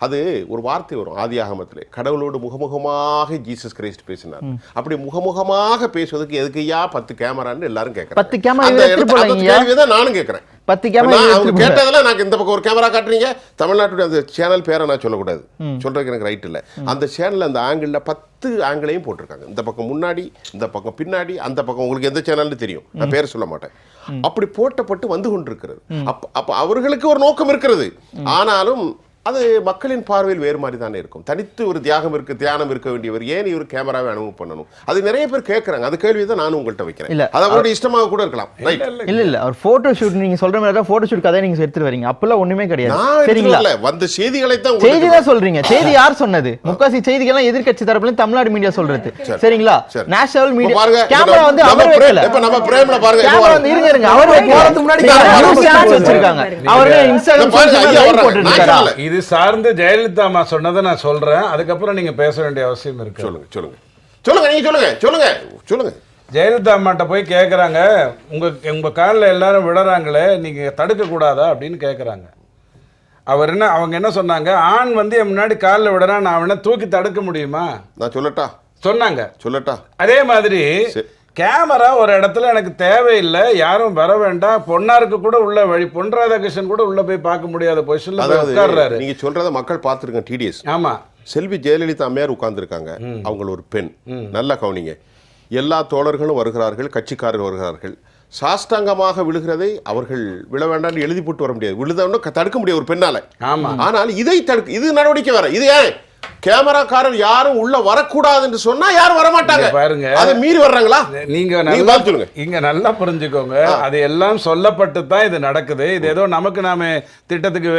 அது ஒரு வார்த்தை வரும் ஆதியாகமத்திலே, கடவுளோடு முகமுகமாக ஜீசஸ் கிரைஸ்ட் பேசினார். அப்படி முகமுகமாக பேசுவதற்கு எதுக்கையா 10 கேமரான்னு எல்லாரும் கேட்கறேன். நானும் கேட்கறேன் 10 கேமரா கேட்டதெல்லாம். நான் இந்த பக்கம் ஒரு கேமரா காட்டுறீங்க, தமிழ்நாட்டுடைய அந்த சேனல் பேரை நான் சொல்லக்கூடாது, சொல்றதுக்கு எனக்கு ரைட் இல்லை. அந்த சேனல் அந்த ஆங்கிள் 10 ஆங்கிளையும் போட்டிருக்காங்க. இந்த பக்கம் முன்னாடி, இந்த பக்கம் பின்னாடி, அந்த பக்கம் உங்களுக்கு எந்த சேனல்னு தெரியும், நான் பேர் சொல்ல மாட்டேன். அப்படி போட்டப்பட்டு வந்து கொண்டிருக்கிறது. அப்ப அவர்களுக்கு ஒரு நோக்கம் இருக்கிறது, ஆனாலும் அது மக்களின் பார்வையில் வேறு மாதிரி தானே இருக்கும். தனித்து ஒரு தியானம் இருக்க வேண்டியவர் ஏன் இவர் கேமராவை அனுமதி பண்ணணும்? அது நிறைய பேர் கேட்கறாங்க. அது கேள்வி தான் நானும் உங்கள்கிட்ட வைக்கிறேன். அது அவருடைய இஷ்டமாக கூட இருக்கலாம். இல்ல அவர் போட்டோ ஷூட் நீங்க சொல்ற மாதிரி தான் போட்டோ ஷூட் கதை நீங்க எடுத்துட்டு வரீங்க, அப்பெல்லாம் ஒண்ணுமே கிடையாது. சரிங்களா? வந்த செய்திகளை தான் செய்தி தான் சொல்றீங்க. செய்தி யார் சொன்னது? முக்காசி செய்திகள்லாம் எதிர்க்கட்சி தரப்புல தமிழ்நாடு மீடியா சொல்றது. சரிங்களா? நேஷனல் மீடியா கேமரா வந்து அவர் வைக்கல. இப்ப நம்ம பிரேம்ல பாருங்க, கேமரா வந்து இருங்க அவர் போறதுக்கு முன்னாடி வச்சிருக்காங்க. அவரே இன்ஸ்டாகிராம் லைவ் போட்டுட்டாங்க. இது சார்ந்து ஜெயலலிதா அம்மா சொன்னதை நான் சொல்றேன், அதுக்கப்புறம் நீங்க பேச வேண்டிய அவசியம் இருக்கு. சொல்லுங்க. ஜெயலலிதா அம்மாட்ட போய் கேட்குறாங்க, உங்க காலில் எல்லாரும் விடுறாங்களே, நீங்க தடுக்க கூடாதா அப்படின்னு கேட்குறாங்க. அவங்க என்ன சொன்னாங்க, ஆண் வந்து என் முன்னாடி காலில் விடுறான், நான் அவனை தூக்கி தடுக்க முடியுமா? நான் சொல்லட்டா? சொன்னாங்க. சொல்லட்டா? அதே மாதிரி கேமரா ஒரு இடத்துல எனக்கு தேவையில்லை, யாரும் வர வேண்டாம், பொன்னாருக்கு கூட உள்ள வழி, பொன் ராதாகிருஷ்ணன் கூட உள்ள போய் பார்க்க முடியாத பொசிஷன்ல உட்கார்றாரு. நீங்க சொல்றத மக்கள் பார்த்துருக்கேன். டிடிஎஸ் ஆமா, செல்வி ஜெயலலிதா அம்மையார் உட்கார்ந்துருக்காங்க. அவங்க ஒரு பெண். நல்லா கவனிங்க. எல்லா தோழர்களும் வருகிறார்கள், கட்சிக்காரர்கள் வருகிறார்கள். சாஷ்டாங்கமாக விழுகிறதை அவர்கள் விழ வேண்டாம்னு எழுதி போட்டு வர முடியாது. விழுதவன தடுக்க முடியாது ஒரு பெண்ணால. ஆமா. ஆனால் இதை தடுக்க, இது நடவடிக்கை வேற. இது ஏன் கேமராக்காரர் யாரும் உள்ள வரக்கூடாது என்று சொன்னா யாரும் வரமாட்டாங்க. பாருங்க, அதை மீறி வர்றாங்களா? நீங்க நல்லா சொல்லுங்க. இங்க நல்லா புரிஞ்சுக்கோங்க. அது எல்லாம் சொல்லப்பட்டு தான் இது நடக்குது. இது ஏதோ நமக்கு நாம திட்டத்துக்கு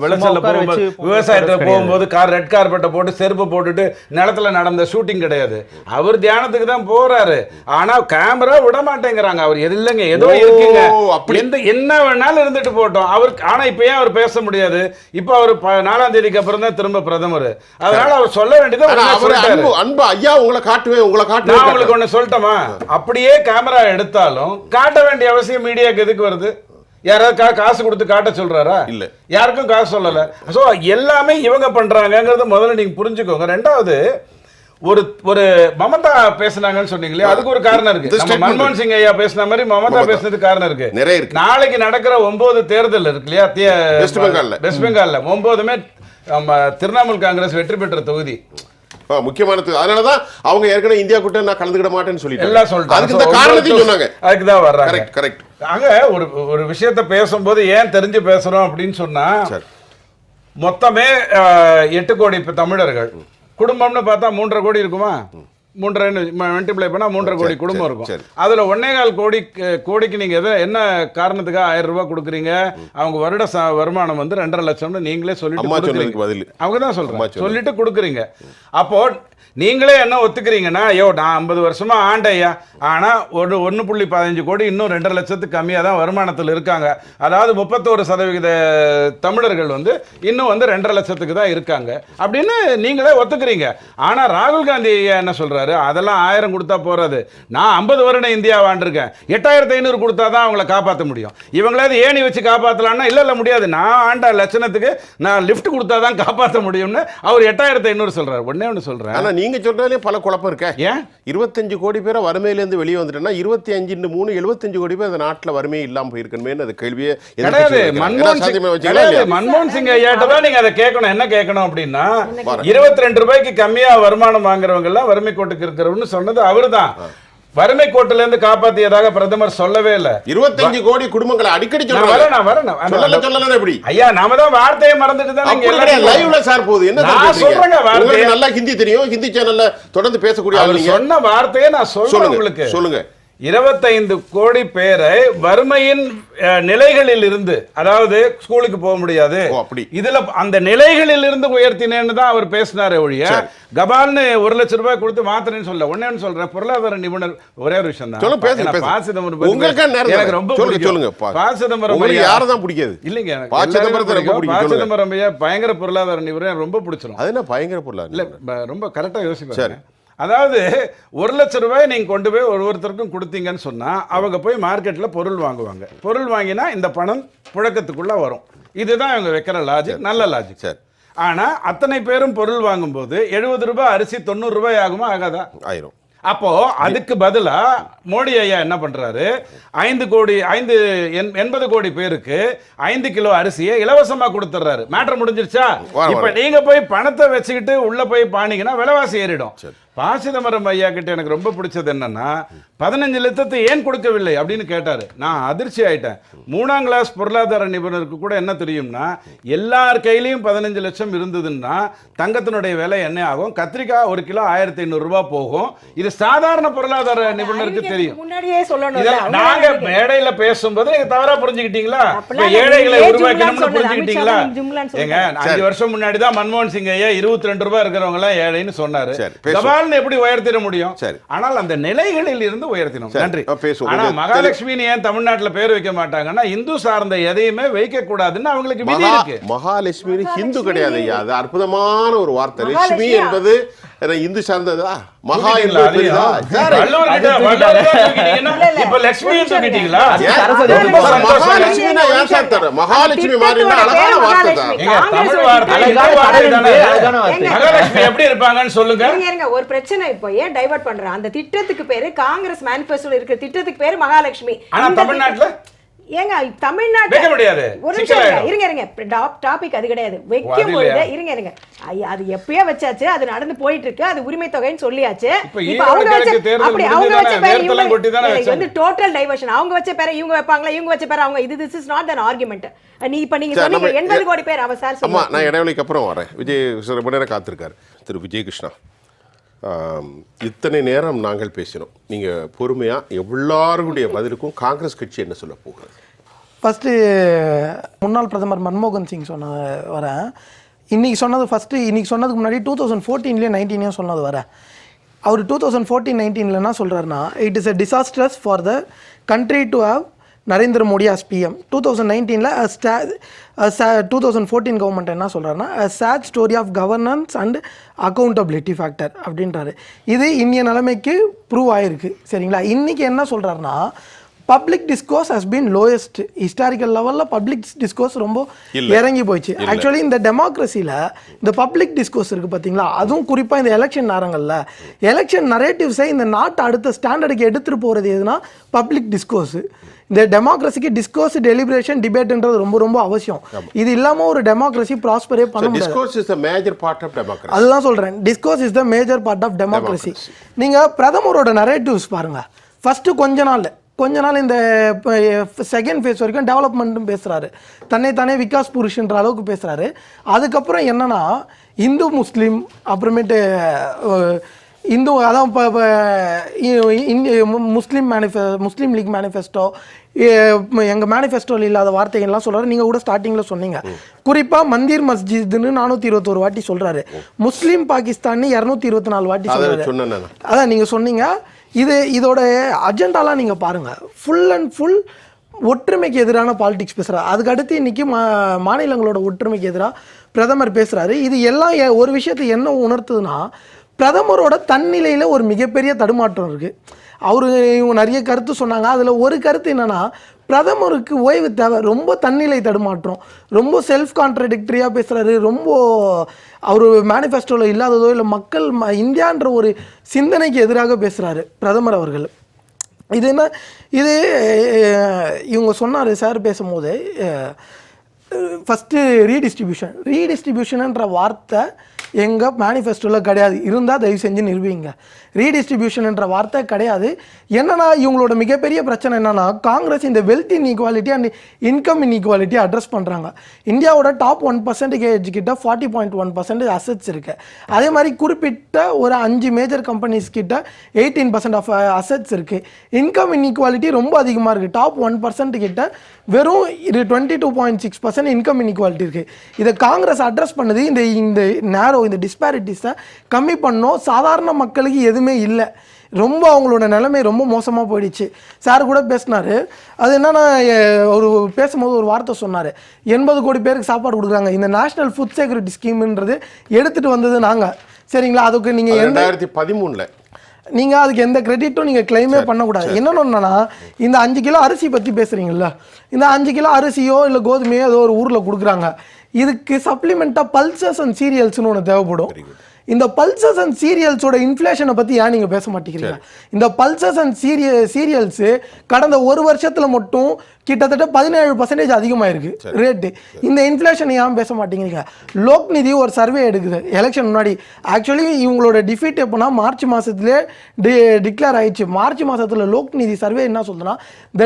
விளைச்சல்ல போகும்போது, விவசாயத்தை போகும்போது ரெட் கார்பெட்டை போட்டு செருப்பு போட்டுட்டு நிலத்துல நடந்த ஷூட்டிங் கிடையாது. அவர் தியானத்துக்கு தான் போறாரு. ஆனா கேமரா விட மாட்டேங்கிறாங்க. அவர் இல்லைங்க, ஏதோ இருக்குங்க, என்ன வேணாலும் இருந்துட்டு போட்டோம் அவருக்கு. ஆனா இப்ப ஏன் அவர் பேச முடியாது? இப்ப அவர் 4ஆம் தேதிக்கு அப்புறம் தான் திரும்ப பிரதமர். அதனால அவர் சொல்ல வேண்டியது அன்பு ஐயா உங்களை காட்டுவேன், உங்களை காட்டுவேன். நான் உங்களுக்கு ஒண்ணு சொல்லட்டுமா? அப்படியே கேமரா எடுத்தாலும் காட்ட வேண்டிய அவசியம் மீடியாக்கு எதுக்கு வருது? யாராவது காசு கொடுத்து காட்ட சொல்றாரா? இல்ல, யாருக்கும் காசு சொல்லல. சோ எல்லாமே இவங்க பண்றாங்கிறது முதல்ல நீங்க புரிஞ்சுக்கோங்க. ரெண்டாவது, ஒரு மமதா பேசினாங்கன்னு சொன்னீங்களே, அதுக்கு ஒரு காரணம் இருக்கு. மன்மோகன் சிங் ஐயா பேசின மாதிரி மமதா பேசுனதுக்கு காரணம் இருக்கு. நாளைக்கு நடக்கிற 9 தேர்தல் இருக்கு இல்லையா, வெஸ்ட் பெங்கால்ல 9மே திரிணாமுல் காங்கிரஸ் வெற்றி பெற்ற தொகுதி, முக்கியமான. அதனாலதான் அவங்க ஏற்கனவே இந்தியா கூட்ட நான் கலந்துக்கிட மாட்டேன்னு சொல்லிட்டு எல்லாம் சொல்லிட்டாங்க. அதுக்கு இந்த காரணத்தையும் சொன்னாங்க. அதுக்கு தான் வர்றாங்க. கரெக்ட். ஆக ஒரு விஷயத்தை பேசும்போது ஏன் தெரிஞ்சு பேசுறோம் அப்படின்னு சொன்னா, மொத்தமே 8 கோடி தமிழர்கள், குடும்பம்னு பார்த்தா 3.5 கோடி இருக்குமா? 3 மல்டிப்ளை பண்ணா 3.5 கோடி குடும்பம் இருக்கும். அதுல 1.25 கோடிக்கு நீங்க என்ன காரணத்துக்காக 1000 ரூபாய் கொடுக்குறீங்க? அவங்க வருட வருமானம் வந்து 2.5 லட்சம்னு நீங்களே சொல்லிட்டு அவங்க தான் சொல்லிட்டு கொடுக்குறீங்க. அப்போ நீங்களே என்ன ஒத்துக்கிறீங்கன்னா, ஐயோ நான் 50 வருஷமா ஆண்டையா, ஆனா 1.15 கோடி இன்னும் 2.5 லட்சத்துக்கு கம்மியாக தான் வருமானத்தில் இருக்காங்க. அதாவது 31% தமிழர்கள் வந்து இன்னும் வந்து 2.5 லட்சத்துக்கு தான் இருக்காங்க அப்படின்னு நீங்களே ஒத்துக்கிறீங்க. ஆனா ராகுல் காந்தி என்ன சொல்றாரு? அதெல்லாம் 1000 கொடுத்தா போறது, நான் 50 வருடம் இந்தியா வாழ்ந்திருக்கேன், 8500 கொடுத்தா தான் அவங்கள காப்பாற்ற முடியும். இவங்களாவது ஏணி வச்சு காப்பாற்றலாம்னா இல்ல முடியாது, நான் ஆண்ட லட்சணத்துக்கு நான் லிஃப்ட் கொடுத்தா தான் காப்பாற்ற முடியும்னு அவர் 8500 சொல்றாரு. ஒண்ணு சொல்றேன், நீங்க சொல்றதுல பல குழப்பம் இருக்க. ஏன் 25 கோடி பேரை வறுமையிலேருந்து வெளியே வந்துட்டேன்னா 25 75 கோடி பேர் அந்த நாட்டில் வறுமையே இல்லாம போயிருக்கணுமே? அது கேள்வியே கிடையாது. மன்மோகன் சிங் ஐயாட்ட தான் நீங்க அதை கேட்கணும். என்ன கேட்கணும் அப்படின்னா, 22 ரூபாய்க்கு கம்மியா வருமானம் வாங்குறவங்க எல்லாம் வறுமை கோட்டுக்கு இருக்கிறவன்னு சொன்னது அவருதான். வறுமை கோட்டில இருந்து காப்பாத்தியதாக பிரதமர் சொல்லவே இல்ல. 25 கோடி குடும்பங்களை அடிக்கடி சொல்றாங்க. எப்படி ஐயா, நாம தான் வார்த்தையை மறந்துட்டு தான் லைவ்ல சார் போகுது. என்ன சொல்றேங்க? வார்த்தை நல்லா ஹிந்தி தெரியும், ஹிந்தி சேனல்ல தொடர்ந்து பேசக்கூடிய அவர் சொன்ன வார்த்தையை நான் சொல்றேன் உங்களுக்கு. சொல்லுங்க. 25 கோடி பேரை வறுமையின் நிலைகளில் இருந்து, அதாவது ஸ்கூலுக்கு போக முடியாது, இதுல அந்த நிலைகளில் இருந்து உயர்த்தினேன்னு தான் அவர் பேசினாரே ஒழிய கபால்னு 1 லட்சம் ரூபாய் கொடுத்து மாத்திரன்னு சொல்ல. ஒண்ணு சொல்றேன், பொருளாதார நிபுணர் ஒரே ஒரு விஷயம் தான். ப. சிதம்பரம் எனக்கு ரொம்ப பிடிக்கும். ப. சிதம்பரம் யாரதான் பிடிக்காது இல்லைங்க, ப. சிதம்பரம் பயங்கர பொருளாதார நிபுணர், ரொம்ப பிடிச்சிடும். அது என்ன பயங்கர பொருளாதார இல்ல, ரொம்ப கரெக்டா யோசிப்பாரு. அதாவது 1 லட்சம் ரூபாய் நீங்க கொண்டு போய் ஒருத்தருக்கும் கொடுத்தீங்கன்னு சொன்னா அவங்க போய் மார்க்கெட்ல பொருள் வாங்குவாங்க. பொருள் வாங்கினா இந்த பணம் புழக்கத்துக்குள்ள வரும். இதுதான் அவங்க வைக்கிற லாஜிக், நல்ல லாஜிக். சரி. ஆனா அத்தனை பேரும் பொருள் வாங்கும்போது 70 ரூபாய் அரிசி 90 ரூபாய் ஆகுமா? ஆகாதா? ஆயிரும். அப்போ அதுக்கு பதிலா மோடி ஐயா என்ன பண்றாரு, 80 கோடி பேருக்கு 5 கிலோ அரிசியை இலவசமா கொடுத்துறாரு. மேட்டர் முடிஞ்சிருச்சா? இப்ப நீங்க போய் பணத்தை வச்சுக்கிட்டு உள்ள போய் பானீங்கன்னா விலைவாசி ஏறிடும். ப. சிதம்பரம் ஐயா கிட்ட எனக்கு ரொம்ப பிடிச்சது என்னன்னா, 15 லட்சத்தை ஏன் கொடுக்கவில்லை அப்படின்னு கேட்டாரு. நான் அதிர்ச்சி ஆயிட்டேன். 3ஆம் கிளாஸ் பொருளாதார நிபுணருக்கு கூட என்ன தெரியும்னா, எல்லார் கையிலையும் 15 லட்சம் இருந்ததுன்னா தங்கத்தினுடைய விலை என்ன ஆகும்? கத்திரிக்காய் 1 கிலோ 1500 ரூபாய் போகும். இது சாதாரண பொருளாதார நிபுணருக்கு தெரியும். நாங்க மேடையில பேசும்போது நீங்க தவறா புரிஞ்சுக்கிட்டீங்களா? ஏழைகளை உருவாக்கணும்னு புரிஞ்சுக்கிட்டீங்களா? ஏங்க, 5 வருஷம் முன்னாடி தான் மன்மோகன் சிங் ஐயா 22 ரூபாய் இருக்கிறவங்க எல்லாம் ஏழைன்னு சொன்னாரு. எப்படி உயர்த்திட முடியும்? ஆனால் அந்த நிலைகளில் இருந்து உயர்த்தினோம். நன்றி. ஆனா மகாலட்சுமி ஏன் தமிழ்நாட்டில் பேர் வைக்க மாட்டாங்கன்னா, இந்து சார்ந்த எதையுமே வைக்க கூடாதுன்னு அவங்களுக்கு விதி இருக்கு. மகாலட்சுமி ஹிந்து கிடையாது. அது அற்புதமான ஒரு வார்த்தை. லட்சுமி என்பது இந்து சார்ந்ததா? மகா தூக்கிட்டீங்களா என்பது பெரிதா? அதையும்? வள்ளுவர் தூக்கிட்டீங்கன்னா, இப்ப லட்சுமியும் தூக்கிட்டீங்களா? ஏன் சரஸ்வதி ரொம்ப ரொம்ப மகாலட்சுமி நான் ஏன் சார் தரேன்? மகாலட்சுமி மாறினா அழகான வார்த்தை தான். ஏங்க, தமிழ் வார்த்தை அழகான வார்த்தை தானே. அழகான வார்த்தை. மகாலட்சுமி எப்படி இருப்பாங்கன்னு சொல்லுங்க. இருங்க ஒரு பிரச்சனை இப்போ ஏன் டைவர்ட் பண்றேன்? அந்த திட்டத்துக்கு பேரு காங்கிரஸ் மேனிஃபெஸ்டோல இருக்கிற திட்டத்துக்கு பேரு மகாலட்சுமி. ஆனா இந்த தமிழ்நாட்டுல ஏங்க தமிழ்நாட்டுல வைக்க முடியாது. ஒரு நிமிஷம் இருங்க டாபிக் அது கிடையாது. வைக்கும் பொழுது இருங்க அது எப்பயோ வச்சாச்சு, அது நடந்து போயிட்டு இருக்கு, அது உரிமை தொகைன்னு சொல்லியாச்சு. இப்ப அவங்க வச்ச அப்படி அவங்க வச்ச பேர் இவங்க வந்து டோட்டல் டைவர்ஷன். அவங்க வச்ச பேரை இவங்க வைப்பாங்களா, இவங்க வச்ச பேரை அவங்க, this is not an argument. இப்ப நீங்க சொன்னீங்க 80 கோடி பேர் அவ சார் ஆமா, நான் இடைவெளிக்கு அப்புறம் வரேன். விஜய் ரொம்ப நேரம் காத்திருக்காரு திரு விஜயகிருஷ்ணா. இத்தனை நேரம் நாங்கள் பேசினோம். நீங்கள் பொறுமையாக எல்லாருடைய பதிலுக்கும் காங்கிரஸ் கட்சி என்ன சொல்ல போகிறது? ஃபஸ்ட்டு முன்னாள் பிரதமர் மன்மோகன் சிங் வரேன். இன்றைக்கி சொன்னது ஃபஸ்ட்டு, இன்றைக்கி சொன்னதுக்கு முன்னாடி 2014 19 சொன்னது வரேன். அவர் 2014-19 என்ன சொல்கிறாருன்னா, it is a disastrous for the country to have Narendra Modi as PM. 2019 2014 government என்ன சொல்கிறாருன்னா, sad story of governance and accountability factor அப்படின்றாரு. இது இந்திய நிலைமைக்கு ப்ரூவ் ஆகிருக்கு. சரிங்களா? இன்றைக்கி என்ன சொல்கிறாருன்னா, public discourse has been lowest. Historical லெவலில் பப்ளிக் டிஸ்கோர்ஸ் ரொம்ப இறங்கி போயிடுச்சு. ஆக்சுவலி இந்த டெமோக்ரஸியில் இந்த பப்ளிக் டிஸ்கோர்ஸ் இருக்குது பார்த்தீங்களா, அதுவும் குறிப்பாக இந்த எலெக்ஷன் நேரங்களில் எலெக்ஷன் நரேட்டிவ்ஸை இந்த நாட்டை அடுத்த ஸ்டாண்டர்டுக்கு எடுத்துகிட்டு போகிறது எதுனா பப்ளிக் டிஸ்கோர்ஸு. இந்த டெமோக்ரஸிக்கு டிஸ்கோர்ஸ், டெலிபரேஷன், டிபேட்ன்றது ரொம்ப ரொம்ப அவசியம். இது இல்லாமல் ஒரு டெமோக்ரஸி ப்ராஸ்பரே பண்ண முடியாது. Discourse is the major part of democracy. அதுதான் சொல்கிறேன், discourse is the major part of democracy. நீங்கள் பிரதமரோட நரேட்டிவ்ஸ் பாருங்கள். ஃபஸ்ட்டு கொஞ்ச நாள் இந்த செகண்ட் ஃபேஸ் வரைக்கும் டெவலப்மெண்ட்டும் பேசுகிறாரு, தன்னைத்தானே விகாஸ் புருஷன்ற அளவுக்கு பேசுகிறாரு. அதுக்கப்புறம் என்னென்னா இந்து முஸ்லீம், அப்புறமேட்டு இந்து, அதான் இப்போ முஸ்லீம் லீக் மேனிஃபெஸ்டோ, எங்கள் மேனிஃபெஸ்டோவில் இல்லாத வார்த்தைகள்லாம் சொல்கிறாரு. நீங்கள் கூட ஸ்டார்டிங்கில் சொன்னீங்க. குறிப்பாக மந்திர் மஸ்ஜித்னு 421 வாட்டி சொல்கிறாரு. முஸ்லீம் பாகிஸ்தான் 224 வாட்டி சொல்கிறாரு. அதான் நீங்கள் சொன்னீங்க. இதோட அஜெண்டாலாம் நீங்கள் பாருங்கள், ஃபுல் அண்ட் ஃபுல் ஒற்றுமைக்கு எதிரான பாலிடிக்ஸ் பேசுகிறார். அதுக்கடுத்து இன்றைக்கி மாநிலங்களோட ஒற்றுமைக்கு எதிராக பிரதமர் பேசுகிறாரு. இது எல்லாம் ஒரு விஷயத்தை என்ன உணர்த்துதுன்னா, பிரதமரோட தன்னிலையில் ஒரு மிகப்பெரிய தடுமாற்றம் இருக்குது. இவங்க நிறைய கருத்து சொன்னாங்க. அதில் ஒரு கருத்து என்னென்னா, பிரதமருக்கு ஓய்வு தேவை. ரொம்ப தன்னிலை தடுமாற்றம், ரொம்ப செல்ஃப் கான்ட்ரடிக்டரியாக பேசுகிறாரு. ரொம்ப அவர் மேனிஃபெஸ்டோவில் இல்லாததோ இல்லை மக்கள் இந்தியான்ற ஒரு சிந்தனைக்கு எதிராக பேசுகிறாரு பிரதமர் அவர்கள். இது என்ன, இது இவங்க சொன்னார் சார் பேசும்போது, ஃபஸ்ட்டு ரீடிஸ்ட்ரிபியூஷன்ன்ற வார்த்தை எங்கள் மேனிஃபெஸ்டோவில் கிடையாது. இருந்தால் தயவு செஞ்சு நிரூபிங்க. ரீடிஸ்ட்ரிபியூஷன்ன்ற வார்த்தை கிடையாது. என்னென்னா இவங்களோட மிகப்பெரிய பிரச்சனை என்னென்னா, காங்கிரஸ் இந்த wealth inequality and income inequality address பண்ணுறாங்க. இந்தியாவோட டாப் 1% கிட்ட 40.1% அசட்ஸ் இருக்குது. அதே மாதிரி குறிப்பிட்ட ஒரு 5 மேஜர் கம்பெனிஸ் கிட்ட 18% ஆஃப் அசட்ஸ் இருக்குது. இன்கம் இன்இக்வாலிட்டி ரொம்ப அதிகமாக இருக்குது. டாப் 1% கிட்ட வெறும் 22.6% இன்கம் இன்இக்வாலிட்டி இருக்குது. இதை காங்கிரஸ் அட்ரஸ் பண்ணுது. இந்த நேரோ, இந்த டிஸ்பாரிட்டிஸை கம்மி பண்ணோம். சாதாரண மக்களுக்கு எதுவுமே இல்லை. ரொம்ப அவங்களோட நிலைமை ரொம்ப மோசமாக போயிடுச்சு. சார் கூட பேசினார். அது என்னன்னா, ஒரு பேசும்போது ஒரு வார்த்தை சொன்னார், 80 கோடி பேருக்கு சாப்பாடு கொடுக்குறாங்க. இந்த நேஷனல் ஃபுட் செக்யூரிட்டி ஸ்கீம்ன்றது எடுத்துகிட்டு வந்தது நாங்கள். சரிங்களா? அதுக்கு நீங்கள் 2013 நீங்கள் அதுக்கு எந்த கிரெடிட்டும் நீங்கள் கிளைமே பண்ணக்கூடாது. என்னென்னா, இந்த 5 கிலோ அரிசி பற்றி பேசுகிறீங்களா, இந்த 5 கிலோ அரிசியோ இல்லை கோதுமையோ ஏதோ ஒரு ஊரில் கொடுக்குறாங்க. இதுக்கு சப்ளிமெண்ட்டாக பல்சஸ் அண்ட் சீரியல்ஸ்னு ஒன்று தேவைப்படும். இந்த பல்சஸ் அண்ட் சீரியல்ஸோட இன்ஃப்ளேஷனை பற்றி ஏன் நீங்கள் பேச மாட்டேங்கிறீங்க? இந்த பல்சஸ் அண்ட் சீரியல்ஸு கடந்த ஒரு வருஷத்தில் மட்டும் கிட்டத்தட்ட 17% அதிகமாயிருக்கு ரேட்டு. இந்த இன்ஃப்ளேஷன் ஏன் பேச மாட்டேங்கிறீங்க? லோக்நிதி ஒரு சர்வே எடுக்குது எலெக்ஷன் முன்னாடி. ஆக்சுவலி இவங்களோட டிஃபீட் எப்போனா மார்ச் மாதத்துலேயே டிக்ளேர் ஆயிடுச்சு. மார்ச் மாதத்தில் லோக்நிதி சர்வே என்ன சொல்லுதுன்னா, the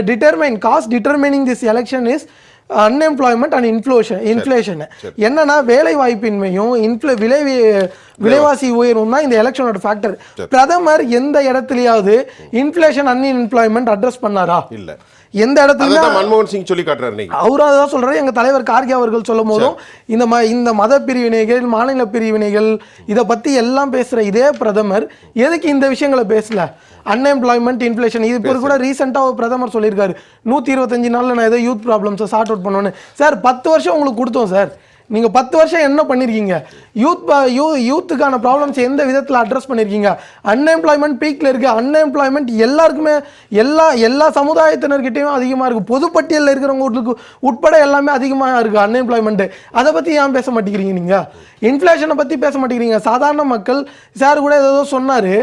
caste determining this election is unemployment and inflation. என்னன்னா, வேலை வாய்ப்பின்மையும் விலைவாசி உயர்வும் தான் இந்த எலெக்ஷனோட ஃபேக்டர். பிரதமர் எந்த இடத்துலயாவது இன்ஃப்ளேஷன் அன்எம்ப்ளாய்மெண்ட் அட்ரஸ் பண்ணாரா? இல்ல. எந்த இடத்துல மன்மோகன் சிங் சொல்லி காட்டுறாரு. அவரும் அதான் சொல்றாரு. எங்க தலைவர் கார்கே அவர்கள் சொல்லும் போதும் இந்த மத பிரிவினைகள், மாநில பிரிவினைகள், இதை பத்தி எல்லாம் பேசுற இதே பிரதமர் எதுக்கு இந்த விஷயங்களை பேசல? அன்எம்ப்ளாய்மெண்ட், இன்ஃப்ளேஷன், இது பேர் கூட ரீசெண்டாக பிரதமர் சொல்லியிருக்காரு, 125 நாளில் நான் ஏதோ யூத் ப்ராப்ளம்ஸை சார்ட் அவுட் பண்ணுவேன்னு. சார் 10 வருஷம் உங்களுக்கு கொடுத்தோம் சார். நீங்கள் 10 வருஷம் என்ன பண்ணியிருக்கீங்க? யூத்துக்கான ப்ராப்ளம்ஸ் எந்த விதத்தில் அட்ரஸ் பண்ணியிருக்கீங்க? அன்எம்ப்ளாய்மெண்ட் பீக்கில் இருக்குது. அன்எம்ப்ளாய்மெண்ட் எல்லாருக்குமே எல்லா சமுதாயத்தினர்கிட்டையும் அதிகமாக இருக்குது. பொதுப்பட்டியலில் இருக்கிறவங்களுக்கு உட்பட எல்லாமே அதிகமாக இருக்குது அன்எம்ப்ளாய்மெண்ட்டு. அதை பற்றி ஏன் பேச மாட்டேங்கிறீங்க? நீங்கள் இன்ஃப்ளேஷனை பற்றி பேச மாட்டேங்கிறீங்க. சாதாரண மக்கள் சார் கூட ஏதோ சொன்னார்,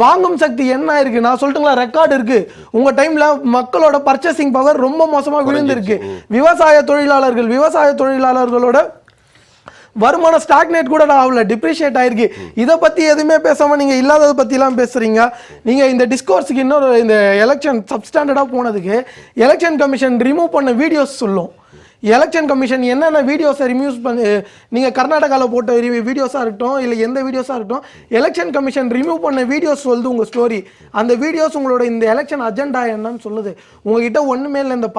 வாங்கும் சக்தி என்ன இருக்கு? நான் சொல்லட்டுங்களா, ரெக்கார்டு இருக்கு. உங்க டைம்ல மக்களோட பர்ச்சேசிங் பவர் ரொம்ப மோசமா விழுந்திருக்கு. விவசாய தொழிலாளர்களோட வருமானம் ஸ்டாக்னேட் கூட ஆகல, டிப்ரிஷியேட் ஆயிருக்கு. இதை பத்தி எதுவுமே பேசாம நீங்க இல்லாததை பத்தி எல்லாம் பேசுறீங்க. நீங்க இந்த டிஸ்கோர்ஸுக்கு இன்னொரு இந்த எலெக்ஷன் சப்ஸ்டாண்டர்டா போனதுக்கு எலெக்ஷன் கமிஷன் ரிமூவ் பண்ண வீடியோஸ் சொல்லும். எலெக்ஷன் கமிஷன் என்னென்ன வீடியோஸை ரிமூவ் பண்ணி, நீங்கள் கர்நாடகாவில் போட்ட வீடியோஸாக இருக்கட்டும் இல்லை எந்த வீடியோஸாக இருக்கட்டும், எலெக்ஷன் கமிஷன் ரிமூவ் பண்ண வீடியோஸ் சொல்லுது உங்கள் ஸ்டோரி. அந்த வீடியோஸ் உங்களோட இந்த எலெக்ஷன் அஜெண்டா என்னன்னு சொல்லுது. உங்ககிட்ட ஒன்றுமே இல்லை. இந்த